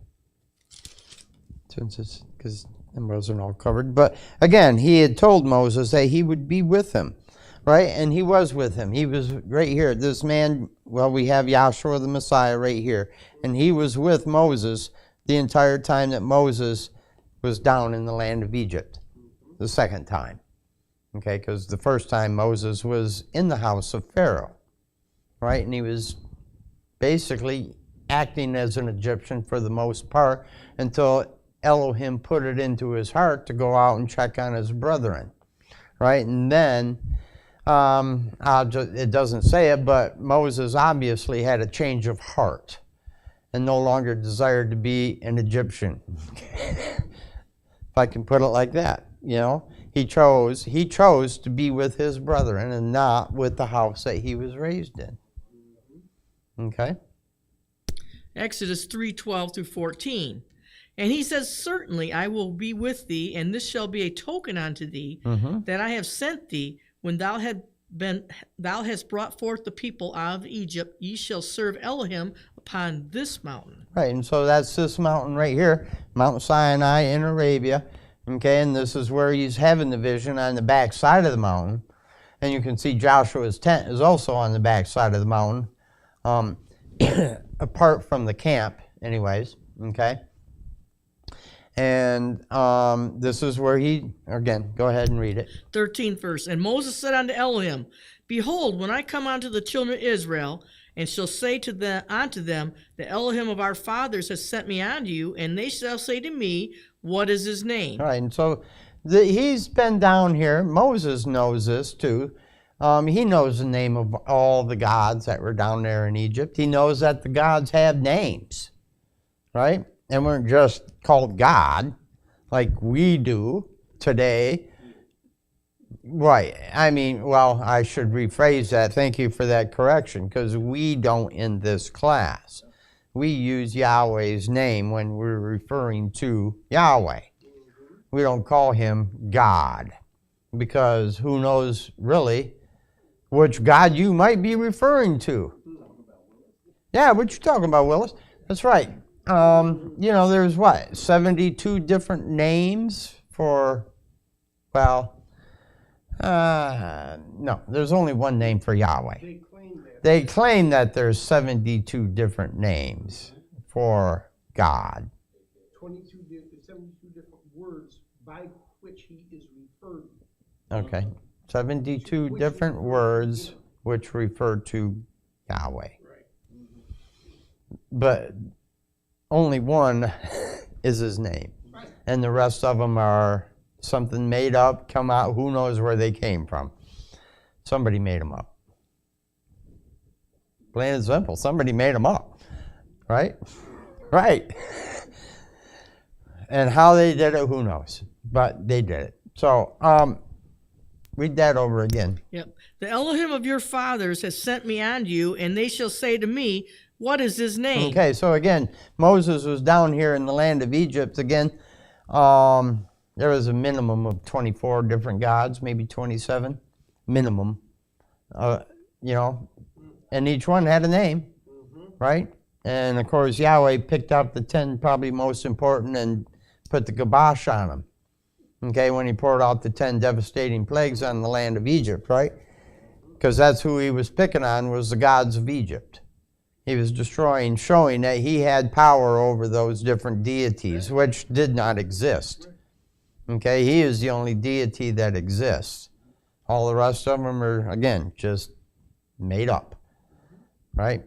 Since it's, because them wasn't all covered. But again, he had told Moses that he would be with him. Right? And he was with him. He was right here. This man, well, we have Yahshua the Messiah right here. And he was with Moses the entire time that Moses was down in the land of Egypt. The second time. Okay, because the first time Moses was in the house of Pharaoh. Right? And he was basically acting as an Egyptian for the most part until Elohim put it into his heart to go out and check on his brethren. Right? And then it doesn't say it, but Moses obviously had a change of heart and no longer desired to be an Egyptian. If I can put it like that, you know. He chose to be with his brethren and not with the house that he was raised in. Okay? Exodus 3:12 through 14. And he says, Certainly I will be with thee, and this shall be a token unto thee, that I have sent thee. When thou hast brought forth the people out of Egypt, ye shall serve Elohim upon this mountain. Right, and so that's this mountain right here, Mount Sinai in Arabia. Okay, and this is where he's having the vision on the back side of the mountain. And you can see Joshua's tent is also on the back side of the mountain, apart from the camp, anyways. Okay. And this is where he, again, go ahead and read it. 13th verse. And Moses said unto Elohim, Behold, when I come unto the children of Israel, and shall say unto them, The Elohim of our fathers has sent me unto you, and they shall say to me, What is his name? All right, and so he's been down here. Moses knows this too. He knows the name of all the gods that were down there in Egypt. He knows that the gods have names, right? And weren't just called God like we do today. Right. I mean, well, I should rephrase that. Thank you for that correction, because we don't in this class. We use Yahweh's name when we're referring to Yahweh. We don't call him God, because who knows really which God you might be referring to. Yeah, what you talking about, Willis? That's right. You know, there's what, 72 different names for, well, no, there's only one name for Yahweh. They claim that there's 72 different names for God. 72 different words by which he is referred. Okay, 72 different words which refer to Yahweh. But only one is his name. And the rest of them are something made up, come out, who knows where they came from. Somebody made them up. Plain and simple, somebody made them up. Right? Right. And how they did it, who knows? But they did it. So, read that over again. Yep. The Elohim of your fathers has sent me unto you, and they shall say to me, What is his name? Okay, so again, Moses was down here in the land of Egypt again. There was a minimum of 24 different gods, maybe 27, minimum. You know, and each one had a name, right? And of course, Yahweh picked out the 10 probably most important and put the kibosh on them. Okay, when he poured out the 10 devastating plagues on the land of Egypt, right? Because that's who he was picking on, was the gods of Egypt. He was destroying, showing that he had power over those different deities, which did not exist. Okay, he is the only deity that exists. All the rest of them are, again, just made up, right?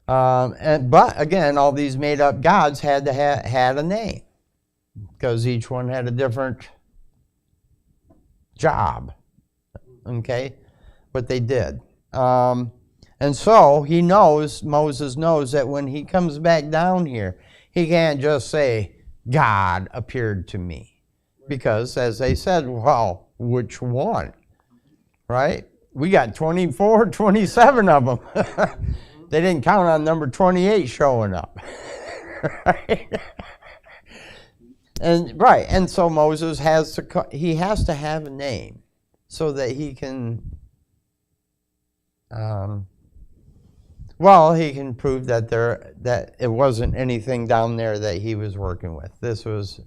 But again, all these made up gods had to had a name, because each one had a different job. Okay, what they did. And so Moses knows that when he comes back down here, he can't just say, God appeared to me. Because, as they said, well, which one? Right? We got 24, 27 of them. They didn't count on number 28 showing up. Right? And so Moses has to have a name so that he can, he can prove that it wasn't anything down there that he was working with. This was,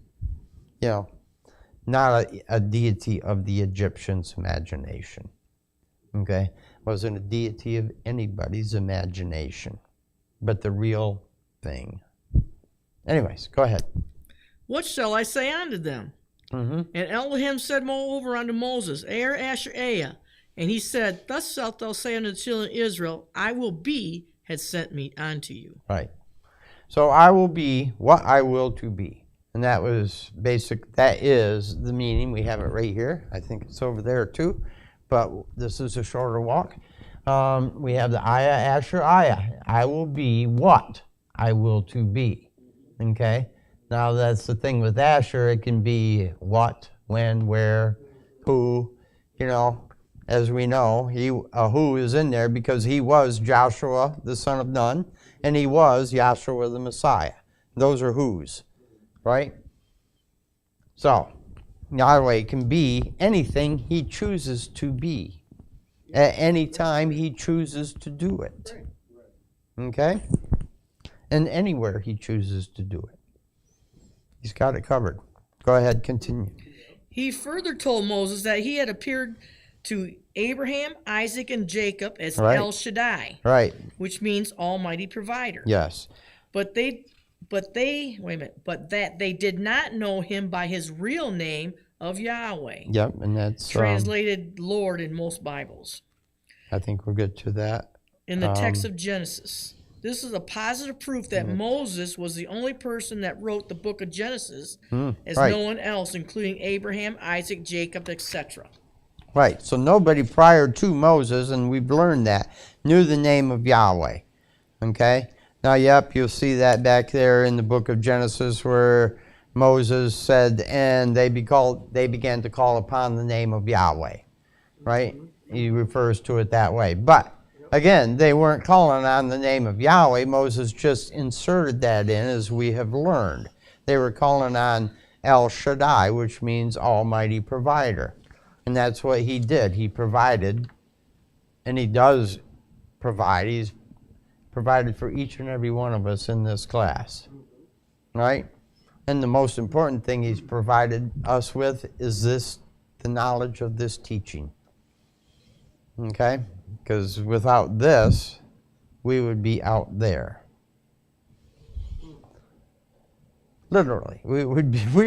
not a deity of the Egyptians' imagination. Okay? It wasn't a deity of anybody's imagination, but the real thing. Anyways, go ahead. What shall I say unto them? Mm-hmm. And Elohim said moreover unto Moses, Air Asher Aya. And he said, Thus shalt thou say unto the children of Israel, I will be had sent me unto you. Right. So I will be what I will to be. And that is the meaning. We have it right here. I think it's over there too. But this is a shorter walk. We have the Aya, Asher, Aya. I will be what I will to be. Okay? Now that's the thing with Asher. It can be what, when, where, who. As we know, who is in there because he was Joshua, the son of Nun, and he was Yahshua the Messiah. Those are who's. Right? So, Yahweh can be anything he chooses to be. At any time he chooses to do it. Okay? And anywhere he chooses to do it. He's got it covered. Go ahead, continue. He further told Moses that he had appeared to Abraham, Isaac, and Jacob as El Shaddai. Right. Which means Almighty Provider. Yes. But that they did not know him by his real name of Yahweh. Yep, and that's translated Lord in most Bibles. I think we're good to that. In the text of Genesis. This is a positive proof that Moses was the only person that wrote the book of Genesis, as no one else, including Abraham, Isaac, Jacob, etc. Right, so nobody prior to Moses, and we've learned that, knew the name of Yahweh. Okay? Now, yep, you'll see that back there in the book of Genesis where Moses said, and they began to call upon the name of Yahweh. Right? He refers to it that way. But, again, they weren't calling on the name of Yahweh. Moses just inserted that in, as we have learned. They were calling on El Shaddai, which means Almighty Provider. And that's what he did. He provided, and he does provide. He's provided for each and every one of us in this class. Right? And the most important thing he's provided us with is the knowledge of this teaching. Okay? Because without this, we would be out there. Literally. We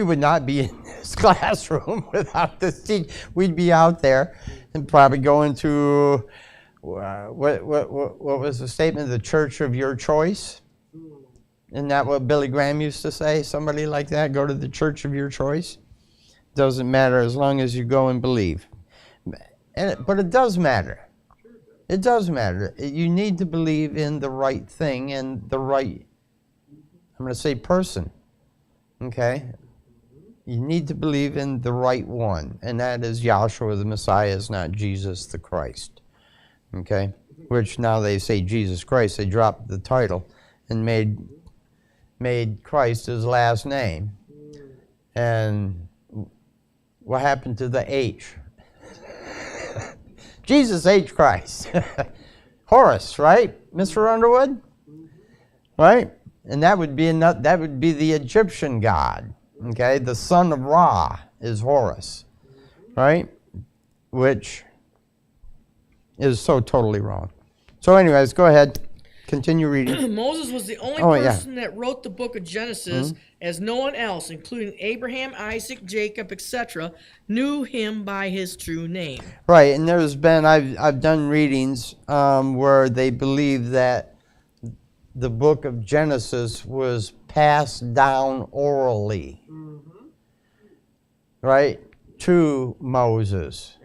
would not be in this classroom without this teaching. We'd be out there and probably going to, what was the statement? The church of your choice? Isn't that what Billy Graham used to say? Somebody like that? Go to the church of your choice? Doesn't matter as long as you go and believe. But it does matter. It does matter. You need to believe in the right thing and the right, I'm going to say person. Okay? You need to believe in the right one, and that is Yahshua the Messiah, is not Jesus the Christ. Okay? Which now they say Jesus Christ. They dropped the title and made Christ his last name. And what happened to the H? Jesus H. Christ. Horus, right? Mr. Underwood? Right? And that would be the Egyptian god. Okay? The son of Ra is Horus. Right? Which is so totally wrong. So anyways, go ahead. continue reading. Moses was the only Oh, yeah. person that wrote the book of Genesis, as no one else, including Abraham, Isaac, Jacob, etc., knew him by his true name. Right, and there's been, I've done readings where they believe that the book of Genesis was passed down orally, right, to Moses.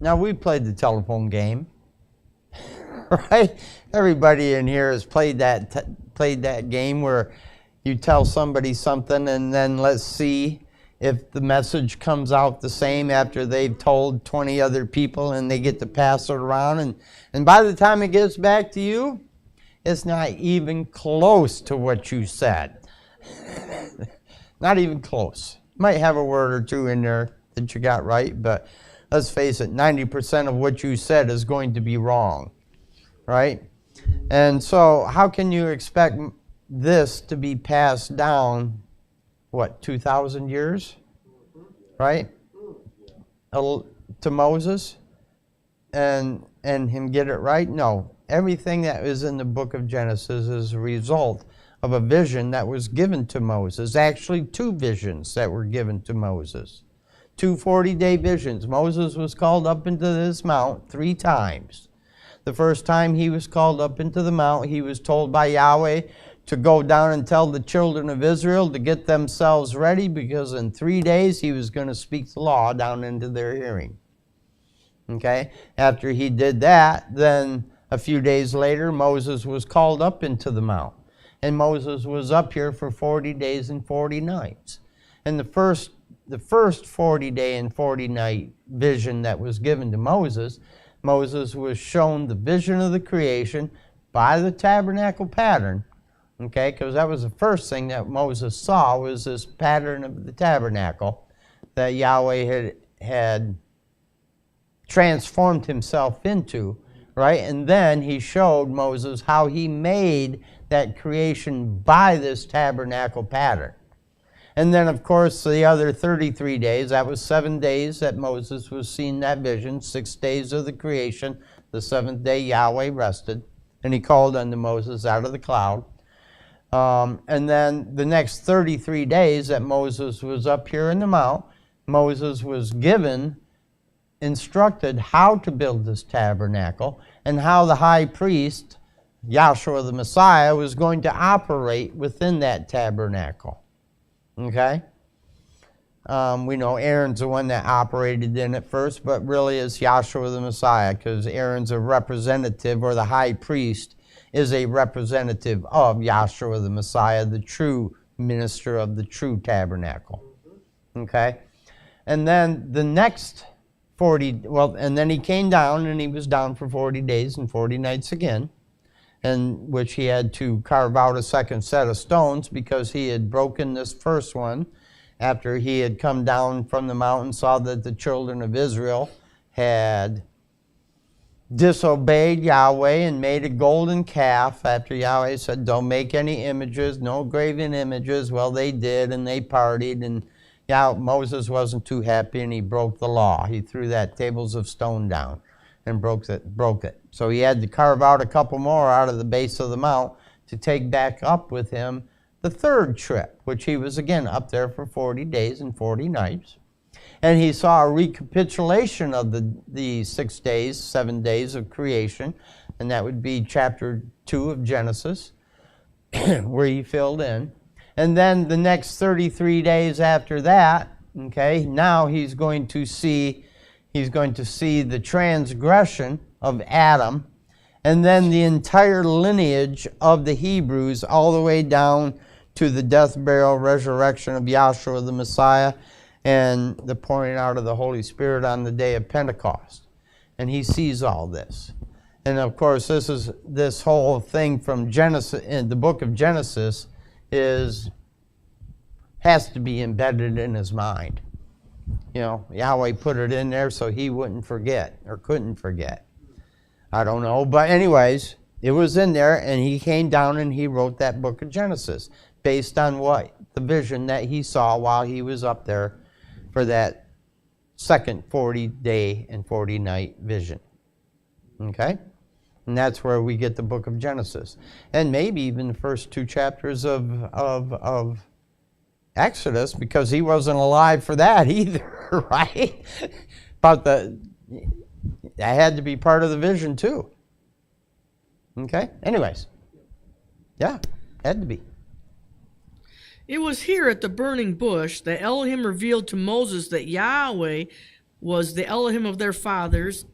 Now, we played the telephone game, right? Everybody in here has played that game where you tell somebody something and then let's see if the message comes out the same after they've told 20 other people and they get to pass it around. And by the time it gets back to you, it's not even close to what you said. Not even close. Might have a word or two in there that you got right, but let's face it, 90% of what you said is going to be wrong, right? And so how can you expect this to be passed down, what, 2,000 years, right, to Moses and him get it right? No. Everything that is in the book of Genesis is a result of a vision that was given to Moses. Actually, 2 visions that were given to Moses. 2 40-day visions. Moses was called up into this mount 3 times. The first time he was called up into the mount, he was told by Yahweh to go down and tell the children of Israel to get themselves ready, because in 3 days he was going to speak the law down into their hearing. Okay? After he did that, then a few days later, Moses was called up into the mount. And Moses was up here for 40 days and 40 nights. And the first 40-day and 40-night vision that was given to Moses, Moses was shown the vision of the creation by the tabernacle pattern. Okay, because that was the first thing that Moses saw, was this pattern of the tabernacle that Yahweh had transformed himself into, right? And then he showed Moses how he made that creation by this tabernacle pattern. And then, of course, the other 33 days, that was 7 days that Moses was seeing that vision, 6 days of the creation. The 7th day Yahweh rested, and he called unto Moses out of the cloud. And then the next 33 days that Moses was up here in the mount, Moses was instructed how to build this tabernacle and how the high priest, Yahshua the Messiah, was going to operate within that tabernacle. Okay? We know Aaron's the one that operated in it first, but really it's Yahshua the Messiah, because Aaron's a representative, or the high priest is a representative of Yahshua the Messiah, the true minister of the true tabernacle. Okay? And then the next 40, and then he came down, and he was down for 40 days and 40 nights again, in which he had to carve out a second set of stones, because he had broken this first one after he had come down from the mountain, saw that the children of Israel had disobeyed Yahweh and made a golden calf, after Yahweh said, don't make any images, no graven images. Well, they did, and they partied, and Moses wasn't too happy, and he broke the law. He threw that tables of stone down and broke it. So he had to carve out a couple more out of the base of the mount to take back up with him the 3rd trip, which he was again up there for 40 days and 40 nights. And he saw a recapitulation of the 6 days, 7 days of creation, and that would be chapter 2 of Genesis, where he filled in. And then the next 33 days after that, okay, now he's going to see the transgression of Adam, and then the entire lineage of the Hebrews, all the way down to the death, burial, resurrection of Yahshua the Messiah, and the pouring out of the Holy Spirit on the day of Pentecost. And he sees all this. And of course, this whole thing from Genesis, in the book of Genesis, has to be embedded in his mind. You know, Yahweh put it in there so he wouldn't forget, or couldn't forget. I don't know, but anyways, it was in there, and he came down and he wrote that book of Genesis based on what? The vision that he saw while he was up there for that second 40-day and 40-night vision. Okay? And that's where we get the book of Genesis. And maybe even the first 2 chapters of Exodus, because he wasn't alive for that either, right? But that had to be part of the vision too. Okay? Anyways. Yeah, had to be. It was here at the burning bush that Elohim revealed to Moses that Yahweh was the Elohim of their fathers,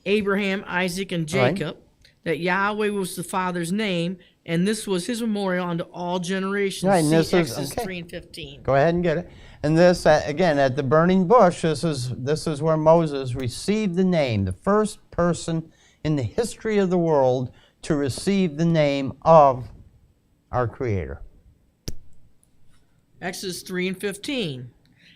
Abraham, Isaac, and Jacob, that Yahweh was the Father's name, and this was his memorial unto all generations. Right, and this is Exodus okay. 3 and 15. Go ahead and get it. And this, again, at the burning bush, this is where Moses received the name, the first person in the history of the world to receive the name of our Creator. Exodus 3 and 15.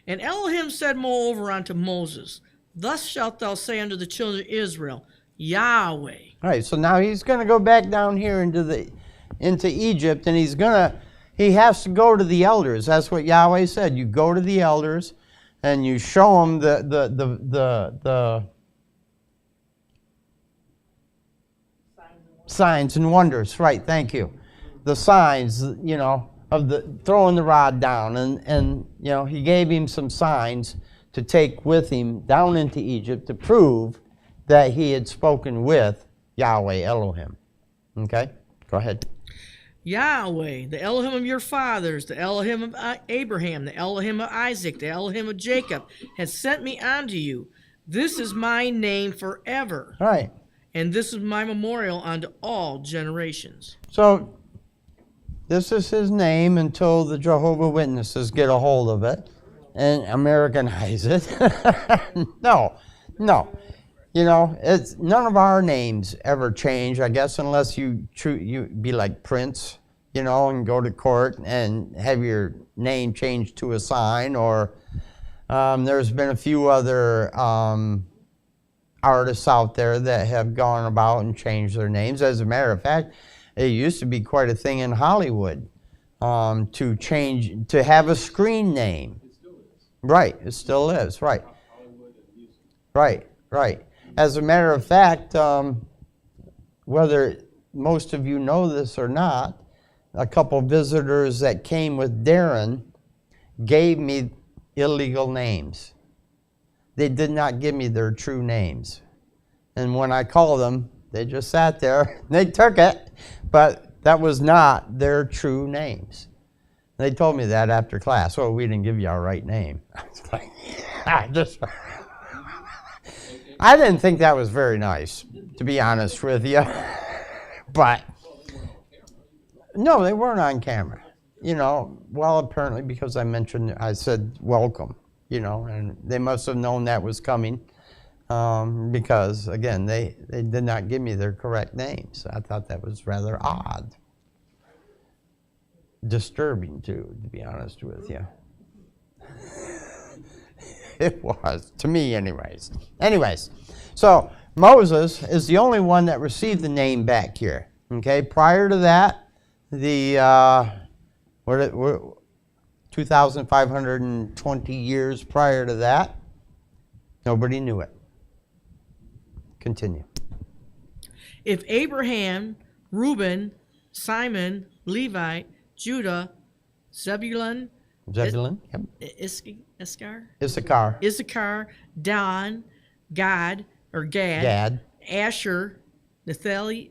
And Elohim said moreover unto Moses, Thus shalt thou say unto the children of Israel, Yahweh. All right, so now he's going to go back down here into Egypt, and he has to go to the elders. That's what Yahweh said. You go to the elders, and you show them the signs and wonders. Right, thank you. The signs, of the throwing the rod down, and he gave him some signs to take with him down into Egypt to prove that he had spoken with Yahweh Elohim. Okay, go ahead. Yahweh, the Elohim of your fathers, the Elohim of Abraham, the Elohim of Isaac, the Elohim of Jacob, has sent me unto you. This is my name forever. All right. And this is my memorial unto all generations. So, this is his name until the Jehovah Witnesses get a hold of it and Americanize it. No. It's none of our names ever change, I guess, unless you be like Prince, and go to court and have your name changed to a sign. Or there's been a few other artists out there that have gone about and changed their names. As a matter of fact, it used to be quite a thing in Hollywood to have a screen name. It still is. Right, it still is, right. Right. As a matter of fact, whether most of you know this or not, a couple visitors that came with Darren gave me illegal names. They did not give me their true names. And when I called them, they just sat there. They took it, but that was not their true names. They told me that after class. Oh, we didn't give you our right name. I was like, I didn't think that was very nice, to be honest with you. But, no, they weren't on camera. Well, apparently because I said welcome, and they must have known that was coming. Because, again, they did not give me their correct names. I thought that was rather odd. Disturbing, too, to be honest with you. It was, to me anyways. Anyways, so Moses is the only one that received the name back here. Okay, prior to that, the 2,520 years prior to that, nobody knew it. Continue. If Abraham, Reuben, Simon, Levi, Judah, Zebulun, Yep. Issachar, Dan, Gad, Asher, Naphtali,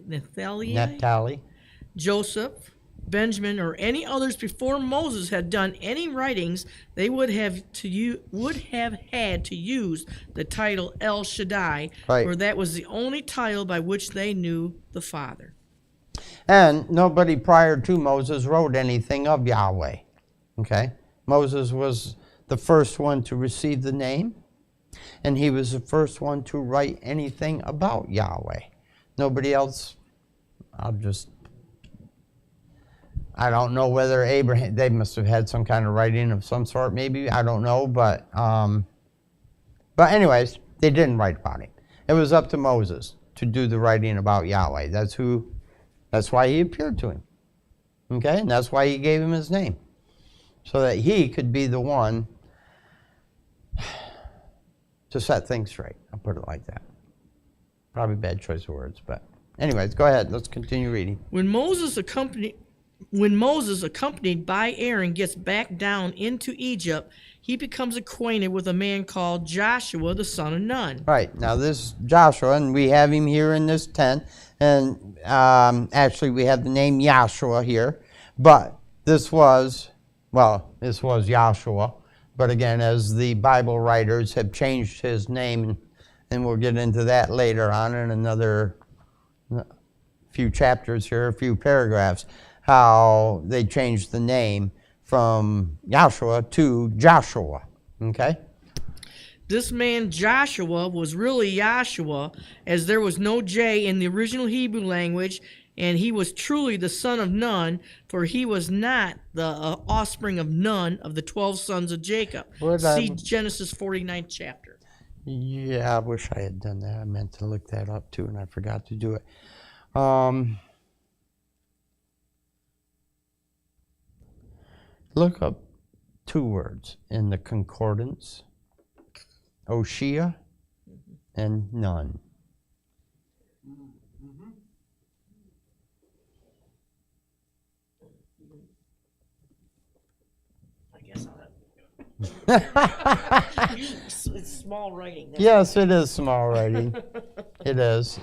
Joseph, Benjamin, or any others before Moses had done any writings, they would have had to use the title El Shaddai, right. For that was the only title by which they knew the Father. And nobody prior to Moses wrote anything of Yahweh. Okay? Moses was the first one to receive the name, and he was the first one to write anything about Yahweh. Nobody else. I don't know whether Abraham, they must have had some kind of writing of some sort, maybe, I don't know, but anyways, they didn't write about him. It was up to Moses to do the writing about Yahweh. That's why he appeared to him. Okay, and that's why he gave him his name. So that he could be the one to set things straight. I'll put it like that. Probably bad choice of words, but anyways, go ahead. Let's continue reading. When Moses, accompanied by Aaron, gets back down into Egypt, he becomes acquainted with a man called Joshua, the son of Nun. Right. Now, this Joshua, and we have him here in this tent, and actually we have the name Yahshua here, but this was Yahshua, but again, as the Bible writers have changed his name, and we'll get into that later on in another few chapters here, a few paragraphs, how they changed the name from Yahshua to Joshua. Okay? This man Joshua was really Yahshua, as there was no J in the original Hebrew language, and he was truly the son of Nun, for he was not the offspring of none of the 12 sons of Jacob. See Genesis 49th chapter. Yeah, I wish I had done that. I meant to look that up too, and I forgot to do it. Look up two words in the concordance: Oshia and Nun. I guess it's small writing. Yes, it is small writing. It is.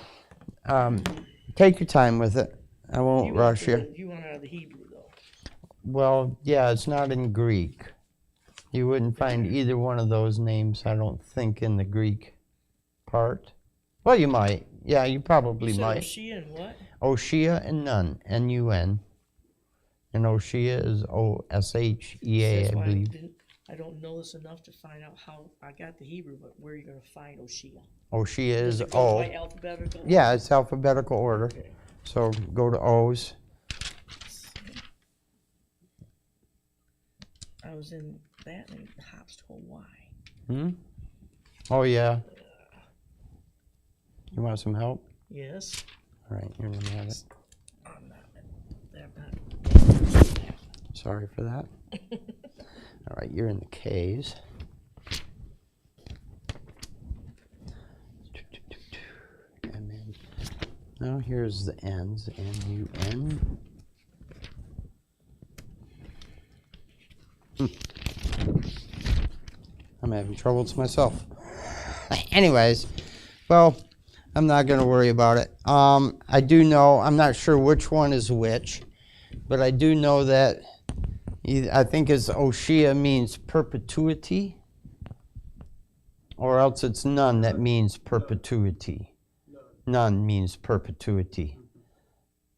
Take your time with it. I won't rush you. You want out of the Hebrew, though. Well, yeah, it's not in Greek. You wouldn't find either one of those names, I don't think, in the Greek part. Well, you might. Yeah, you probably might. Oshia and what? Oshia and Nun, N-U-N. And Oshia is O-S-H-E-A, That's I why believe. I don't know this enough to find out how I got the Hebrew, but where are you going to find Oshia? Oshia is Does it go O. by alphabetical? Yeah, it's alphabetical order. Okay. So go to O's. I was in that and it hops to a Y. Hmm? Oh, yeah. You want some help? Yes. All right, you're going to have it. I'm not. Sorry for that. All right, you're in the K's. And then, now here's the N's, N-U-N. I'm having troubles myself. Anyways, well, I'm not going to worry about it. I do know, I'm not sure which one is which, but I do know that I think it's Oshia means perpetuity, or else it's Nun that means perpetuity. Nun means perpetuity.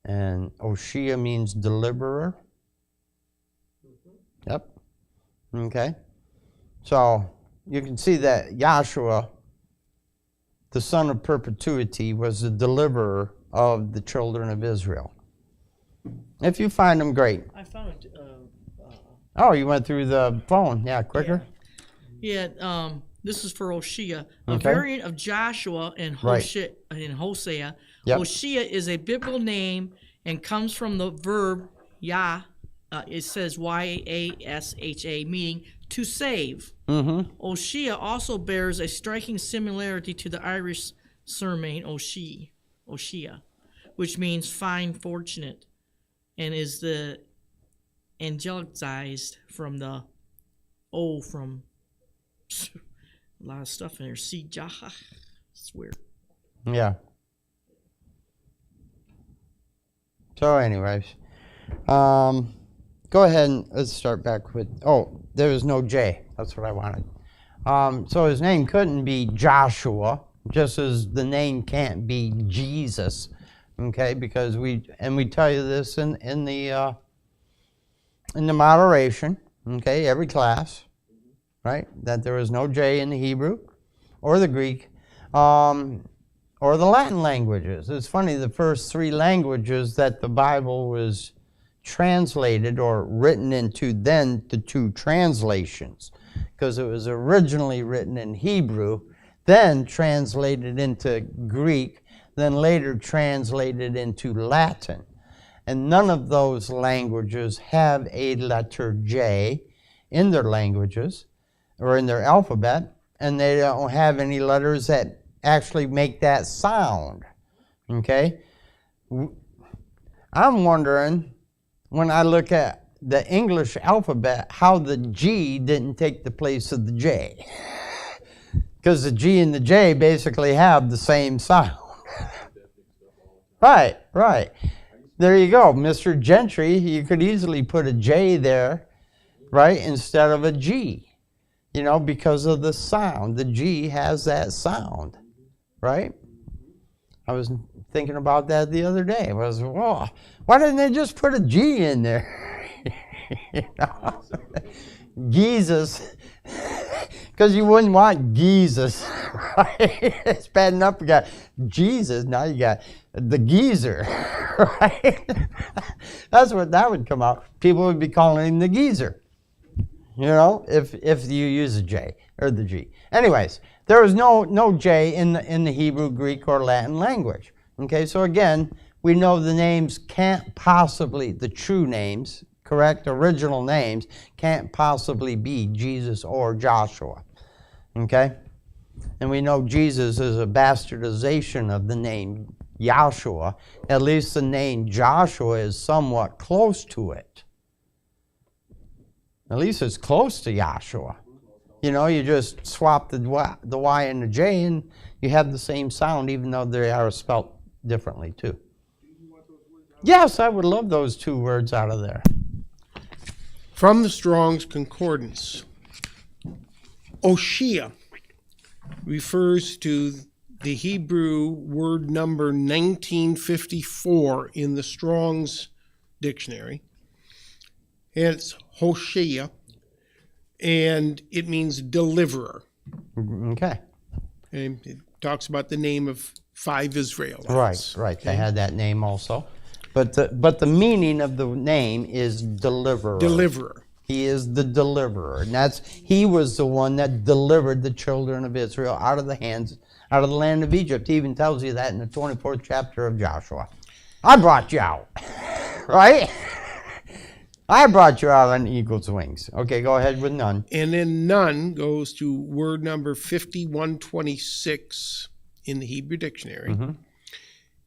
And Oshia means deliverer. Yep. Okay. So you can see that Yahshua, the son of perpetuity, was the deliverer of the children of Israel. If you find them, great. I found it. Oh, you went through the phone. Yeah, quicker. Yeah. This is for Oshia, a Okay. variant of Joshua and Hosea. Yep. Hosea is a biblical name and comes from the verb Yah. It says Y-A-S-H-A, meaning to save. Mm-hmm. Oshia also bears a striking similarity to the Irish surname Oshia, which means fine, fortunate, and is the angelicized from the O from a lot of stuff in there. See, Jaha. It's weird. Yeah. So anyways, go ahead and let's start back with, there was no J. That's what I wanted. So his name couldn't be Joshua, just as the name can't be Jesus. Okay, because we tell you this in the moderation, okay, every class, right, that there is no J in the Hebrew or the Greek or the Latin languages. It's funny, the first three languages that the Bible was translated or written into, then the two translations, because it was originally written in Hebrew, then translated into Greek, then later translated into Latin. And none of those languages have a letter J in their languages or in their alphabet, and they don't have any letters that actually make that sound. Okay? I'm wondering, when I look at the English alphabet, how the G didn't take the place of the J. Because the G and the J basically have the same sound. Right. There you go. Mr. Gentry, you could easily put a J there, right, instead of a G. You know, because of the sound. The G has that sound, right? I was thinking about that the other day. I was, whoa, why didn't they just put a G in there? You know? Jesus. Because you wouldn't want Jesus, right? It's bad enough you got Jesus, now you got the geezer, right? That's what that would come out. People would be calling him the geezer, you know, if you use a J or the G. Anyways, there was no J in the Hebrew, Greek, or Latin language. Okay, so again, we know the names can't possibly, the true names, correct, original names, can't possibly be Jesus or Joshua. Okay? And we know Jesus is a bastardization of the name Yahshua. At least the name Joshua is somewhat close to it. At least it's close to Yahshua. You know, you just swap the Y and the J and you have the same sound, even though they are spelt differently too. Yes, I would love those two words out of there. From the Strong's Concordance, Oshia refers to the Hebrew word number 1954 in the Strong's dictionary. It's Hoshea, and it means deliverer. Okay. And it talks about the name of 5 Israelites. Right. Okay. They had that name also. But the meaning of the name is deliverer. Deliverer. He is the deliverer. And he was the one that delivered the children of Israel out of the land of Egypt. He even tells you that in the 24th chapter of Joshua. I brought you out. Right? I brought you out on eagle's wings. Okay, go ahead with Nun. And then Nun goes to word number 5126 in the Hebrew dictionary. Mm-hmm.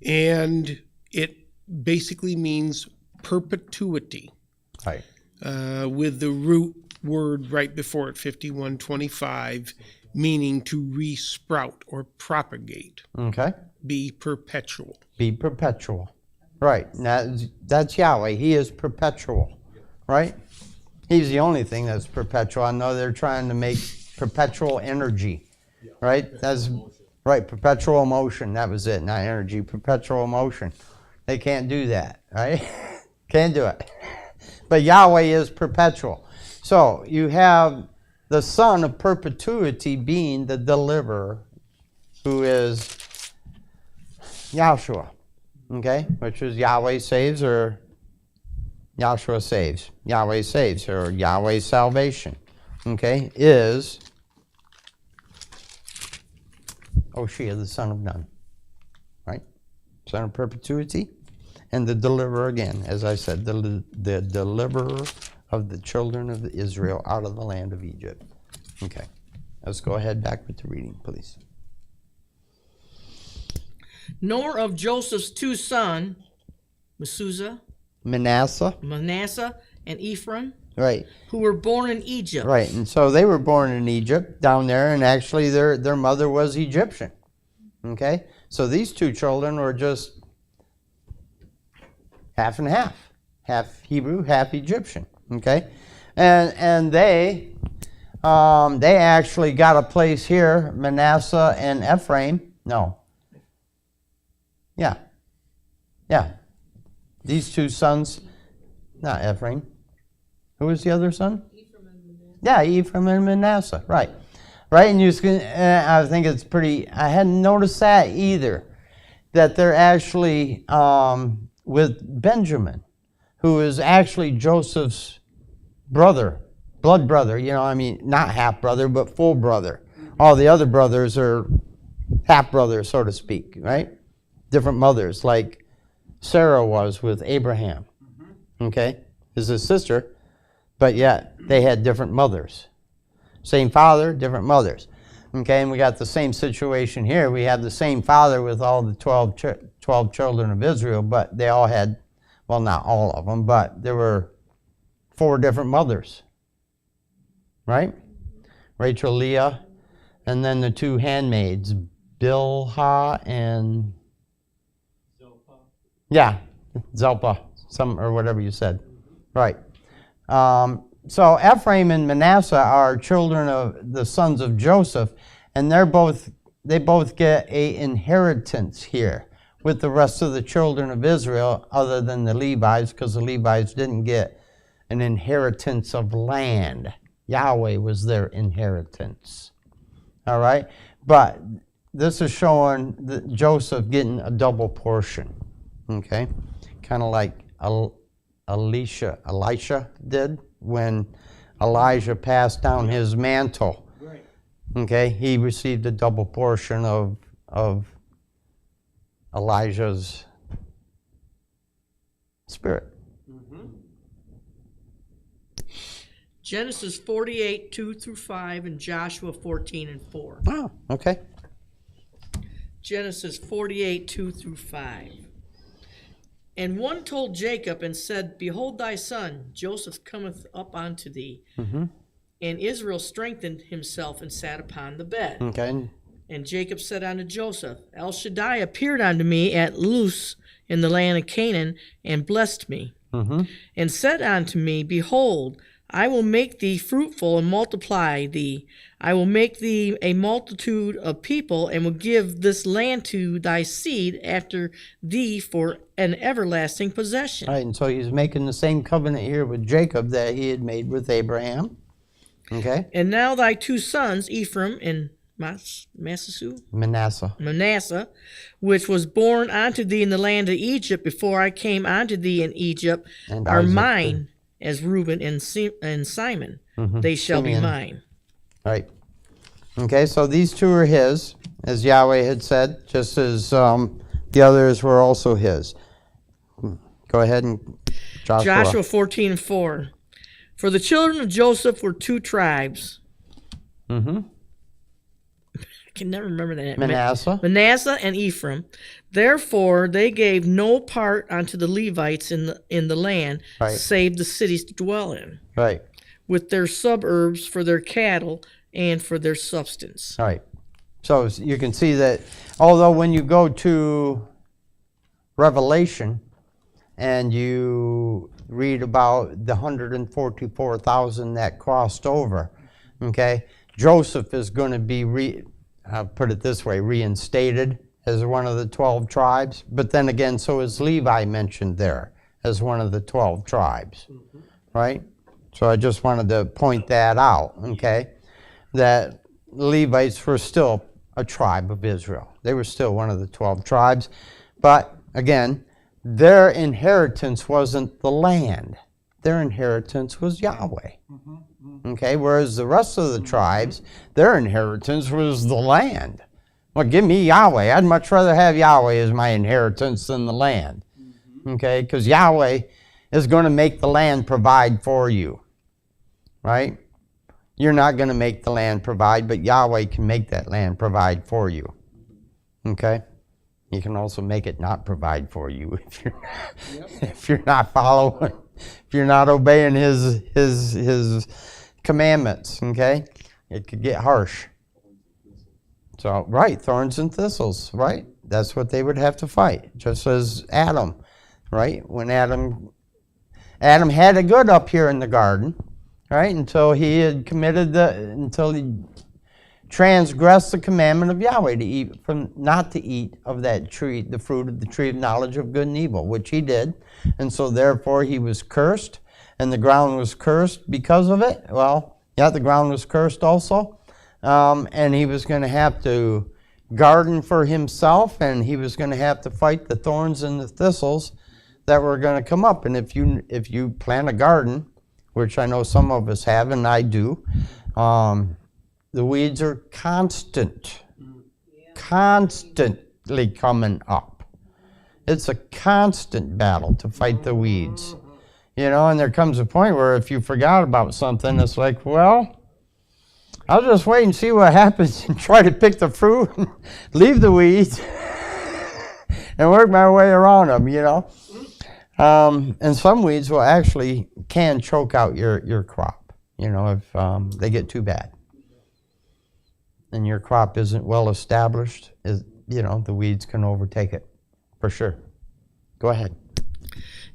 And it basically means perpetuity. Right. With the root word right before it, 5125, meaning to resprout or propagate. Okay. Be perpetual. Be perpetual. Right. That's Yahweh. He is perpetual. Right? He's the only thing that's perpetual. I know they're trying to make perpetual energy. Right? That's right. Perpetual motion. That was it. Not energy. Perpetual motion. They can't do that. Right? Can't do it. But Yahweh is perpetual. So you have the son of perpetuity being the deliverer, who is Yahshua. Okay? Which is Yahweh saves or Yahshua saves. Yahweh saves or Yahweh's salvation. Okay? Is Oshia, the son of Nun. Right? Son of perpetuity. And the deliverer again, as I said, the deliverer of the children of Israel out of the land of Egypt. Okay. Let's go ahead back with the reading, please. Nor of Joseph's 2 sons, Manasseh, and Ephraim, right, who were born in Egypt. Right, and so they were born in Egypt down there, and actually their mother was Egyptian. Okay? So these 2 children were just half and half Hebrew, half Egyptian. Okay? And they actually got a place here, Manasseh and Ephraim. No. Yeah. These 2 sons, not Ephraim. Who was the other son? Ephraim and Manasseh. Yeah, Ephraim and Manasseh. Right. And I think it's pretty, I hadn't noticed that either, that they're actually with Benjamin, who is actually Joseph's brother, blood brother, not half brother, but full brother. All the other brothers are half brothers, so to speak, right? Different mothers, like Sarah was with Abraham. Okay? Is his sister, but yet they had different mothers. Same father, different mothers. Okay, and we got the same situation here. We have the same father with all the 12 12 children of Israel, but they all had, well, not all of them, but there were 4 different mothers, right? Rachel, Leah, and then the 2 handmaids, Bilhah and Zilpah, some or whatever you said, right? So Ephraim and Manasseh are children of the sons of Joseph, and they both get a inheritance here with the rest of the children of Israel, other than the Levites, because the Levites didn't get an inheritance of land. Yahweh was their inheritance. All right, but this is showing that Joseph getting a double portion. Okay, kind of like Elisha did when Elijah passed down his mantle. Right. Okay, he received a double portion of Elijah's spirit. Genesis 48, 2 through 5, and Joshua 14 and 4. Oh, okay. Genesis 48, 2 through 5. And one told Jacob and said, Behold thy son, Joseph cometh up unto thee. Mm-hmm. And Israel strengthened himself and sat upon the bed. Okay. And Jacob said unto Joseph, El Shaddai appeared unto me at Luz in the land of Canaan, and blessed me, and said unto me, Behold, I will make thee fruitful and multiply thee. I will make thee a multitude of people, and will give this land to thy seed after thee for an everlasting possession. All right, and so he's making the same covenant here with Jacob that he had made with Abraham. Okay. And now thy 2 sons, Ephraim and Manasseh, which was born unto thee in the land of Egypt before I came unto thee in Egypt, And are Isaac, mine, as Reuben and Simon. They shall Simeon. be mine. Right. Okay, so these 2 are his, as Yahweh had said, just as the others were also his. Go ahead and Joshua 14 and 4. For the children of Joseph were 2 tribes. I can never remember that. Manasseh and Ephraim. Therefore they gave no part unto the Levites in the land, Right. save the cities to dwell in, Right. with their suburbs for their cattle and for their substance. All right. So you can see that although when you go to Revelation and you read about the 144,000 that crossed over, okay, Joseph is going to be, I'll put it this way, reinstated as one of the 12 tribes. But then again, so is Levi mentioned there as one of the 12 tribes, right? So I just wanted to point that out, okay, that Levites were still a tribe of Israel. They were still one of the 12 tribes. But again, their inheritance wasn't the land. Their inheritance was Yahweh. Okay, whereas the rest of the tribes, their inheritance was the land. Well, give me Yahweh. I'd much rather have Yahweh as my inheritance than the land. Okay, because Yahweh is going to make the land provide for you. Right? You're not going to make the land provide, but Yahweh can make that land provide for you. Okay? He can also make it not provide for you if you're not following, if you're not obeying his commandments. Okay, it could get harsh. So right, thorns and thistles. Right, that's what they would have to fight. Just as Adam, right? When Adam had it good up here in the garden, right? Until he had until he transgressed the commandment of Yahweh not to eat of that tree, the fruit of the tree of knowledge of good and evil, which he did. And so therefore he was cursed, and the ground was cursed because of it. Well, yeah, the ground was cursed also. And he was going to have to garden for himself, and he was going to have to fight the thorns and the thistles that were going to come up. And if you plant a garden, which I know some of us have, and I do, the weeds are constantly coming up. It's a constant battle to fight the weeds. You know, and there comes a point where if you forgot about something, it's like, well, I'll just wait and see what happens and try to pick the fruit and leave the weeds and work my way around them, you know. And some weeds will actually can choke out your crop, you know, if they get too bad. And your crop isn't well established, you know, the weeds can overtake it, for sure. Go ahead.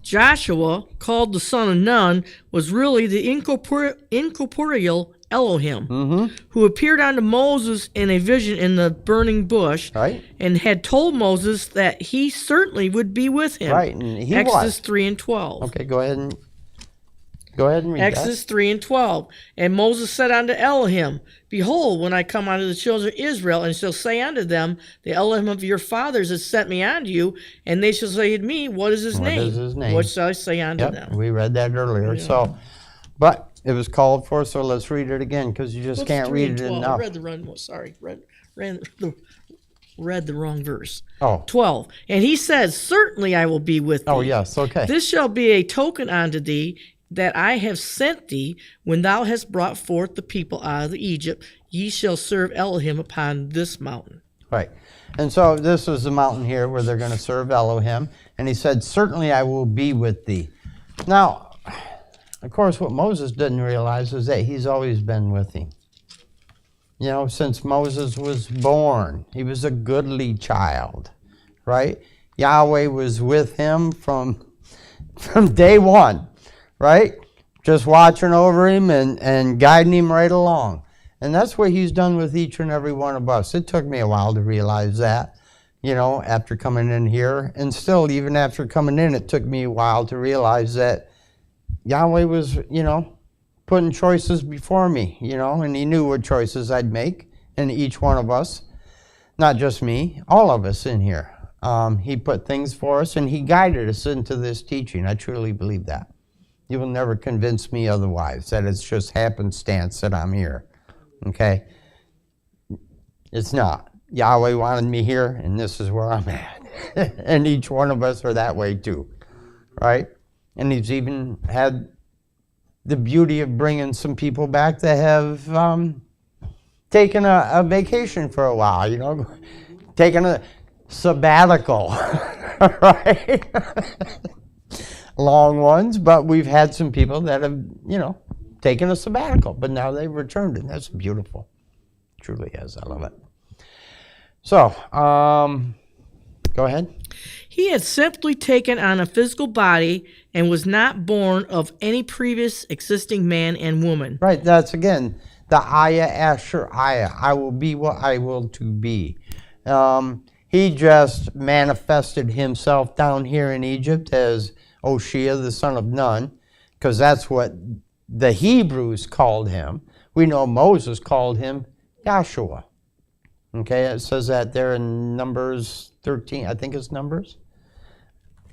Joshua, called the son of Nun, was really the incorporeal Elohim, who appeared unto Moses in a vision in the burning bush, Right. and had told Moses that he certainly would be with him. Right, and he Exodus was. 3 and 12. Okay, go ahead and read Exodus 3 and 12. And Moses said unto Elohim, Behold, when I come unto the children of Israel, and shall say unto them, The Elohim of your fathers has sent me unto you, and they shall say to me, What is his name? What is his name? What shall I say unto that. them? Yep, we read that earlier. Yeah. So, but it was called for, so let's read it again, because you just What's can't 3 read and it 12? I enough. read the wrong, sorry, read the wrong verse. Oh. 12. And he says, Certainly I will be with thee. Oh, yes, okay. This shall be a token unto thee that I have sent thee when thou hast brought forth the people out of Egypt. Ye shall serve Elohim upon this mountain. Right. And so this is the mountain here where they're going to serve Elohim. And he said, Certainly I will be with thee. Now, of course, what Moses didn't realize is that he's always been with him. You know, since Moses was born, he was a goodly child, right? Yahweh was with him from day one, right? Just watching over him and guiding him right along. And that's what he's done with each and every one of us. It took me a while to realize that, you know, after coming in here. And still, even after coming in, it took me a while to realize that Yahweh was, you know, putting choices before me, you know, and he knew what choices I'd make in each one of us. Not just me, all of us in here. He put things for us, and he guided us into this teaching. I truly believe that. You will never convince me otherwise, that it's just happenstance that I'm here. Okay? It's not. Yahweh wanted me here, and this is where I'm at. And each one of us are that way too. Right? And he's even had the beauty of bringing some people back that have taken a vacation for a while, you know, taken a sabbatical, right? Long ones, but we've had some people that have, you know, taken a sabbatical, but now they've returned, and that's beautiful. It truly is. I love it. So, go ahead. He had simply taken on a physical body and was not born of any previous existing man and woman. Right, that's again the Aya Asher Aya. I will be what I will to be. He just manifested himself down here in Egypt as Oshia, the son of Nun, because that's what the Hebrews called him. We know Moses called him Yahshua. Okay, it says that there in Numbers 13. I think it's Numbers,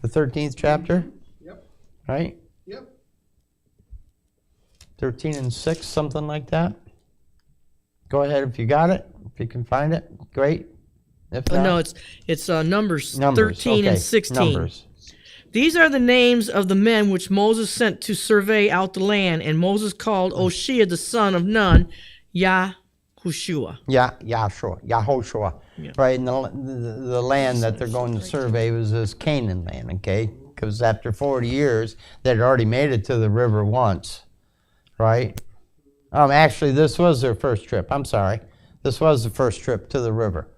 the 13th chapter. Yep. Right? Yep. 13 and 6, something like that. Go ahead if you got it. If you can find it, great. If not, No, it's Numbers 13 okay. and 16. Numbers. These are the names of the men which Moses sent to survey out the land, and Moses called Oshia the son of Nun, Yahushua. Yeah, Yahoshua. Yeah. Right, and the land that they're going to survey was this Canaan land, okay? Because after 40 years, they'd already made it to the river once, right? Actually, this was their first trip. I'm sorry. This was the first trip to the river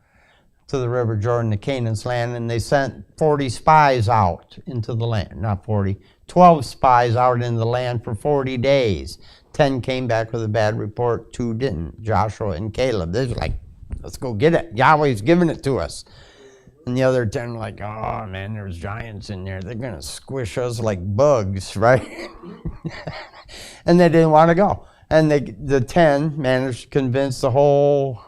Jordan, to Canaan's land, and they sent 40 spies out into the land. Not 40, 12 spies out into the land for 40 days. 10 came back with a bad report, 2 didn't. Joshua and Caleb. They were like, let's go get it. Yahweh's giving it to us. And the other 10 were like, oh man, there's giants in there. They're going to squish us like bugs, right? And they didn't want to go. And the 10 managed to convince the whole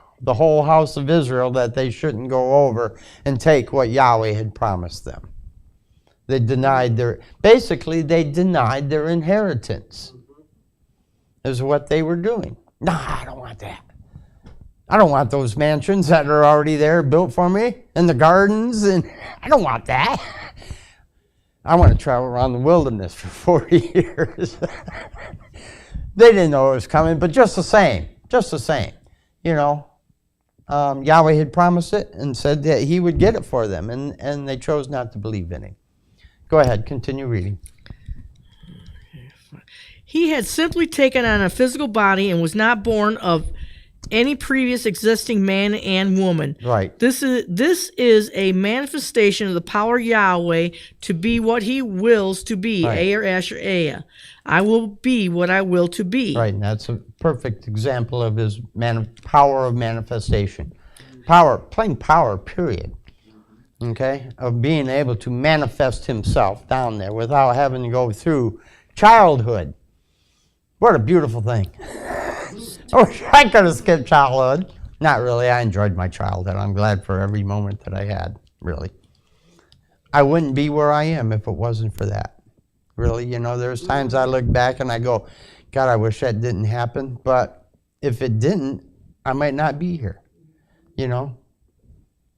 house of Israel that they shouldn't go over and take what Yahweh had promised them. They denied their inheritance. Is what they were doing. No, I don't want that. I don't want those mansions that are already there built for me and the gardens, and I don't want that. I want to travel around the wilderness for 40 years. They didn't know it was coming, but just the same, you know, Yahweh had promised it and said that he would get it for them, and they chose not to believe in him. Go ahead, continue reading. He had simply taken on a physical body and was not born of any previous existing man and woman. Right. This is a manifestation of the power of Yahweh to be what he wills to be. Right. Ayer, Asher, Aya. I will be what I will to be. Right, and that's a perfect example of his power of manifestation. Power, plain power, period. Okay? Of being able to manifest himself down there without having to go through childhood. What a beautiful thing. I wish I could have skipped childhood. Not really. I enjoyed my childhood. I'm glad for every moment that I had, really. I wouldn't be where I am if it wasn't for that. Really, you know, there's times I look back and I go, God, I wish that didn't happen. But if it didn't, I might not be here. You know,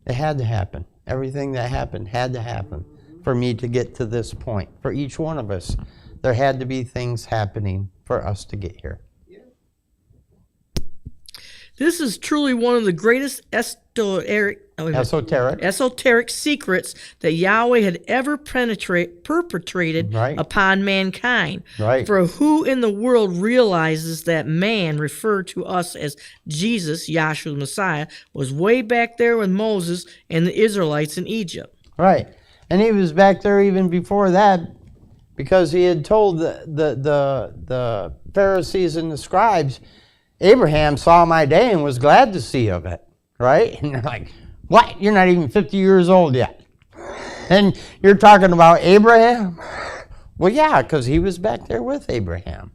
it had to happen. Everything that happened had to happen for me to get to this point. For each one of us, there had to be things happening for us to get here. This is truly one of the greatest esoteric secrets that Yahweh had ever perpetrated Right. upon mankind. Right. For who in the world realizes that man, referred to us as Jesus, Yahshua the Messiah, was way back there with Moses and the Israelites in Egypt? Right. And he was back there even before that because he had told the Pharisees and the scribes, Abraham saw my day and was glad to see of it, right? And they're like, what? You're not even 50 years old yet. And you're talking about Abraham? Well, yeah, because he was back there with Abraham.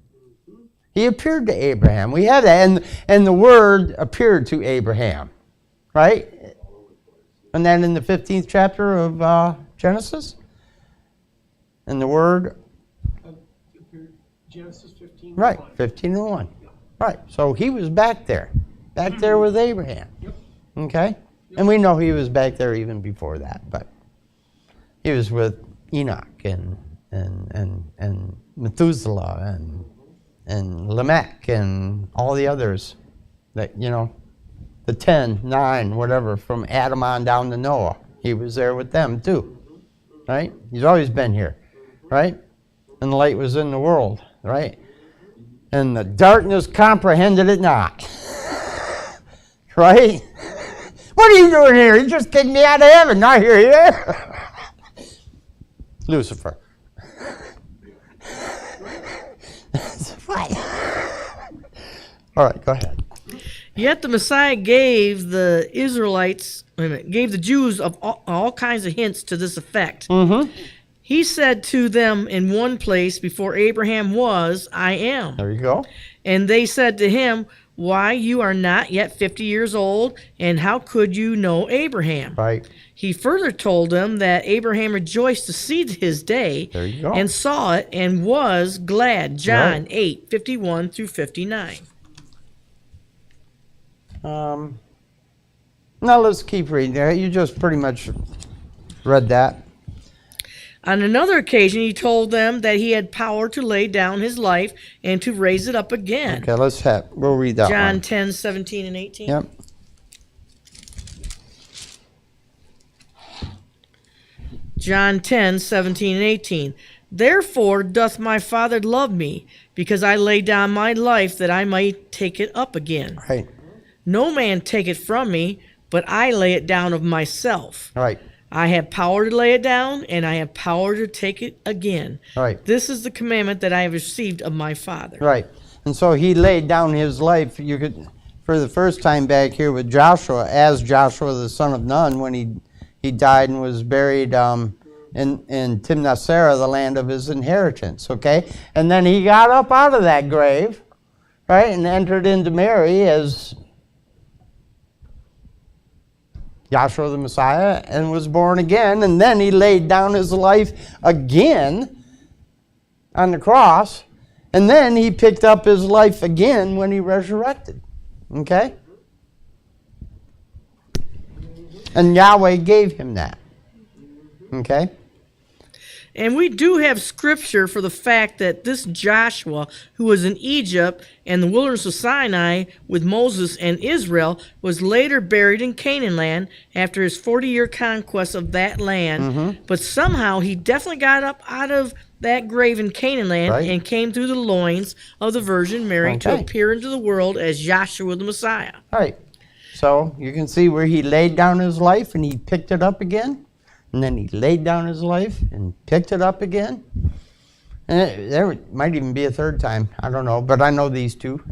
He appeared to Abraham. We had that, and the Word appeared to Abraham, right? And then in the 15th chapter of Genesis? And the Word? Genesis 15. Right, 15:1. Right, so he was back there with Abraham. Okay? And we know he was back there even before that, but he was with Enoch and Methuselah and Lamech and all the others that, you know, the 10, 9, whatever, from Adam on down to Noah. He was there with them too, right? He's always been here, right? And the light was in the world, right? And the darkness comprehended it not. Right? What are you doing here? You just kicked me out of heaven. Now you're here. Lucifer. All right, go ahead. Yet the Messiah gave the Israelites, gave the Jews of all kinds of hints to this effect. Mm-hmm. He said to them in one place, before Abraham was, I am. There you go. And they said to him, why, you are not yet 50 years old, and how could you know Abraham? Right. He further told them that Abraham rejoiced to see his day, There you go. and saw it, and was glad. John Right. 8:51 through 59. Now let's keep reading there. You just pretty much read that. On another occasion, he told them that he had power to lay down his life and to raise it up again. Okay, we'll read that John one. 10:17 and 18. Yep. John 10:17 and 18. Therefore doth my Father love me, because I lay down my life that I might take it up again. Right. No man take it from me, but I lay it down of myself. Right. I have power to lay it down, and I have power to take it again. Right. This is the commandment that I have received of my Father. Right. And so he laid down his life, you could, for the first time back here with Joshua, as Joshua the son of Nun, when he died and was buried in Timnath-Serah, the land of his inheritance, okay? And then he got up out of that grave, right, and entered into Mary as Yahshua the Messiah, and was born again, and then he laid down his life again on the cross, and then he picked up his life again when he resurrected. Okay? And Yahweh gave him that. Okay? And we do have scripture for the fact that this Joshua, who was in Egypt and the wilderness of Sinai with Moses and Israel, was later buried in Canaan land after his 40-year conquest of that land. But somehow he definitely got up out of that grave in Canaan land Right. and came through the loins of the Virgin Mary to Okay. appear into the world as Joshua the Messiah. All right. So you can see where he laid down his life and he picked it up again. And then he laid down his life and picked it up again. And there might even be a third time. I don't know. But I know these two.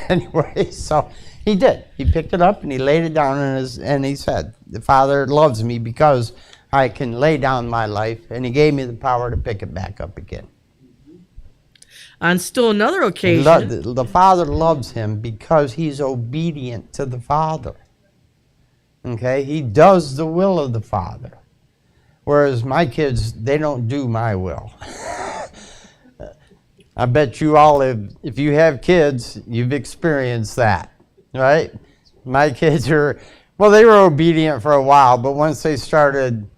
Anyway, so he did. He picked it up and he laid it down and he said, the Father loves me because I can lay down my life. And he gave me the power to pick it back up again. On still another occasion, The Father loves him because he's obedient to the Father. Okay? He does the will of the Father. Whereas my kids, they don't do my will. I bet you all, if you have kids, you've experienced that, right? My kids they were obedient for a while, but once they started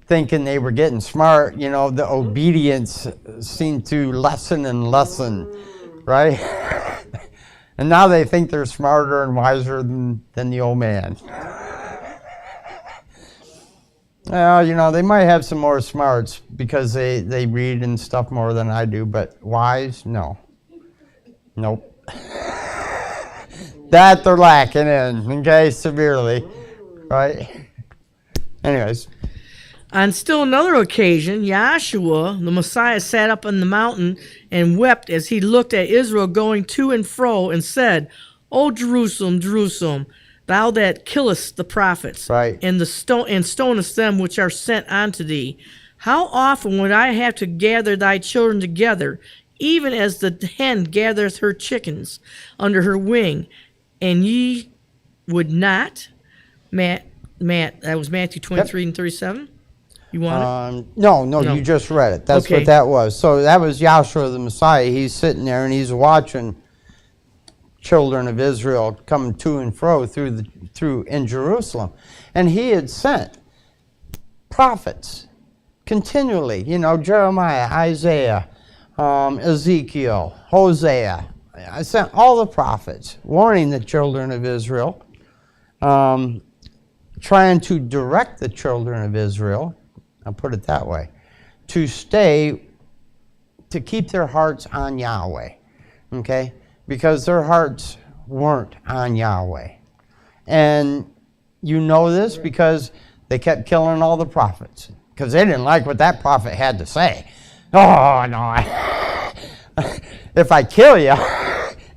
thinking they were getting smart, the obedience seemed to lessen and lessen, right? And now they think they're smarter and wiser than the old man. Well, they might have some more smarts because they read and stuff more than I do, but wise, no. Nope. That they're lacking in, okay, severely, right? Anyways. on still another occasion, Yahshua, the Messiah, sat up on the mountain and wept as he looked at Israel going to and fro and said, O Jerusalem, Jerusalem, thou that killest the prophets, Right. and stonest them which are sent unto thee, how often would I have to gather thy children together, even as the hen gathereth her chickens under her wing, and ye would not? Matt, that was Matthew 23 and 37. You want it? No, No. you just read it. That's Okay. what that was. So that was Yahshua the Messiah. He's sitting there and he's watching children of Israel come to and fro through in Jerusalem. And he had sent prophets continually, Jeremiah, Isaiah, Ezekiel, Hosea. I sent all the prophets warning the children of Israel, trying to direct the children of Israel, I'll put it that way, to keep their hearts on Yahweh, okay? Because their hearts weren't on Yahweh. And you know this because they kept killing all the prophets, because they didn't like what that prophet had to say. Oh, no, if I kill you,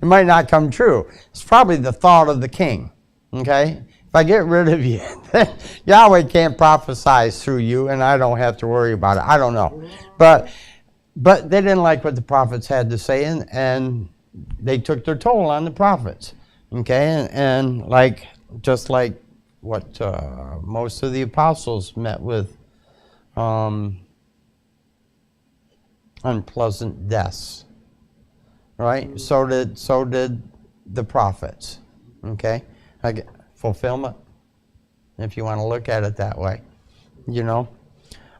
it might not come true. It's probably the thought of the king, okay? If I get rid of you, then Yahweh can't prophesy through you, and I don't have to worry about it. I don't know. But they didn't like what the prophets had to say, and they took their toll on the prophets, okay? And just like what most of the apostles met with unpleasant deaths, right? So did the prophets, okay? Fulfillment, if you want to look at it that way,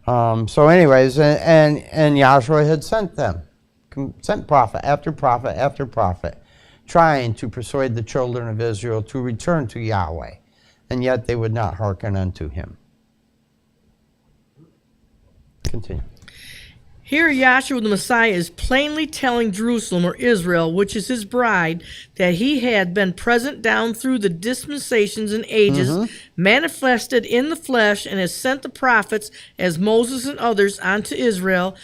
So anyways, and Yahshua had sent prophet after prophet after prophet, trying to persuade the children of Israel to return to Yahweh, and yet they would not hearken unto him. Continue. Here Yahshua the Messiah is plainly telling Jerusalem, or Israel, which is his bride, that he had been present down through the dispensations and ages, manifested in the flesh, and has sent the prophets, as Moses and others, unto Israel,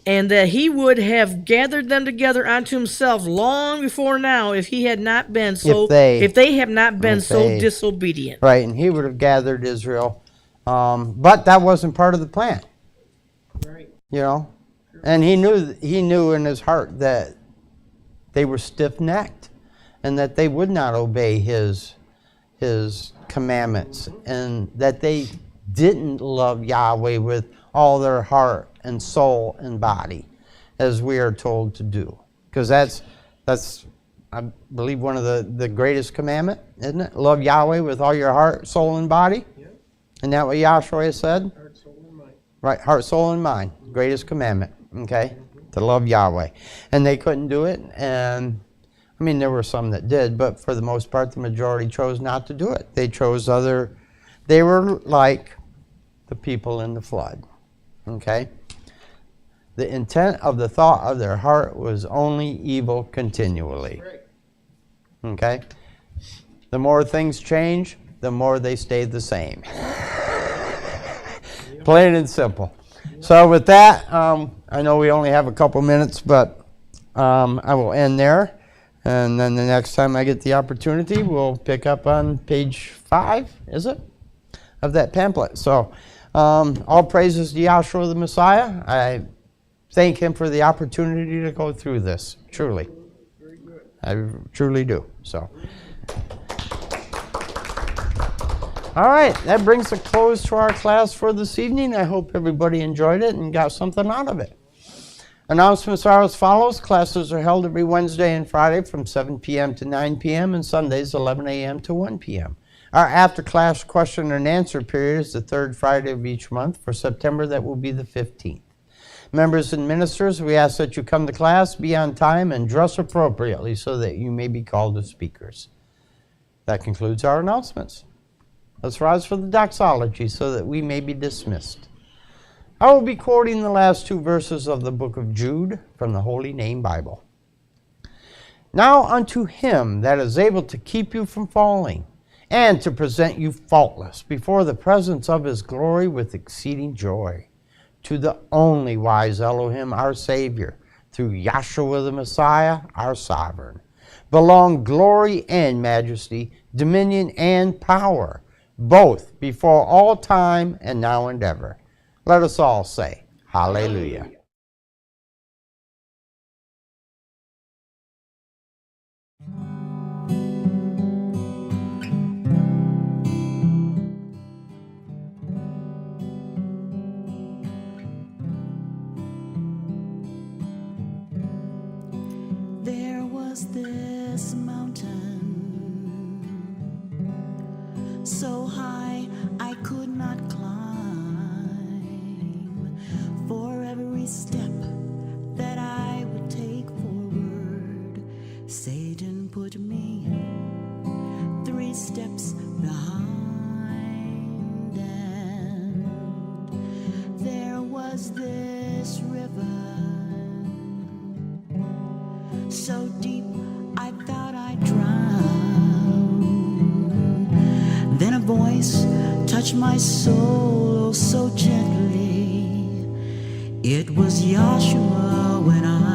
and that he would have gathered them together unto himself long before now, if he had not been so, if they have not been so disobedient. Right, and he would have gathered Israel, but that wasn't part of the plan. Right. And he knew in his heart that they were stiff-necked and that they would not obey his commandments, and that they didn't love Yahweh with all their heart and soul and body, as we are told to do. Because that's I believe one of the greatest commandment, isn't it? Love Yahweh with all your heart, soul, and body. Yep. Isn't that what Yahshua said? Heart, soul, and mind. Right, heart, soul, and mind. Greatest commandment, okay? To love Yahweh. And they couldn't do it, and I mean, there were some that did, but for the most part, the majority chose not to do it. They chose they were like the people in the flood, okay? The intent of the thought of their heart was only evil continually, okay? The more things change, the more they stay the same. Plain and simple. So with that, I know we only have a couple minutes, but I will end there. And then the next time I get the opportunity, we'll pick up on page 5, is it? Of that pamphlet. So all praises to Yahshua the Messiah. I thank him for the opportunity to go through this, truly. I truly do. So. All right, that brings a close to our class for this evening. I hope everybody enjoyed it and got something out of it. Announcements are as follows. Classes are held every Wednesday and Friday from 7 p.m. to 9 p.m. and Sundays 11 a.m. to 1 p.m. Our after-class question and answer period is the third Friday of each month. For September, that will be the 15th. Members and ministers, we ask that you come to class, be on time, and dress appropriately so that you may be called as speakers. That concludes our announcements. Let's rise for the doxology so that we may be dismissed. I will be quoting the last 2 verses of the book of Jude from the Holy Name Bible. Now unto him that is able to keep you from falling, and to present you faultless before the presence of his glory with exceeding joy, to the only wise Elohim, our Savior, through Yahshua the Messiah, our Sovereign, belong glory and majesty, dominion and power, both before all time and now and ever. Let us all say, Hallelujah. There was this mountain so high I could not climb. For every step that I would take forward, Satan put me 3 steps behind. And there was this river so deep I thought I'd drown. Then a voice touched my soul oh so gently. It was Yahshua when I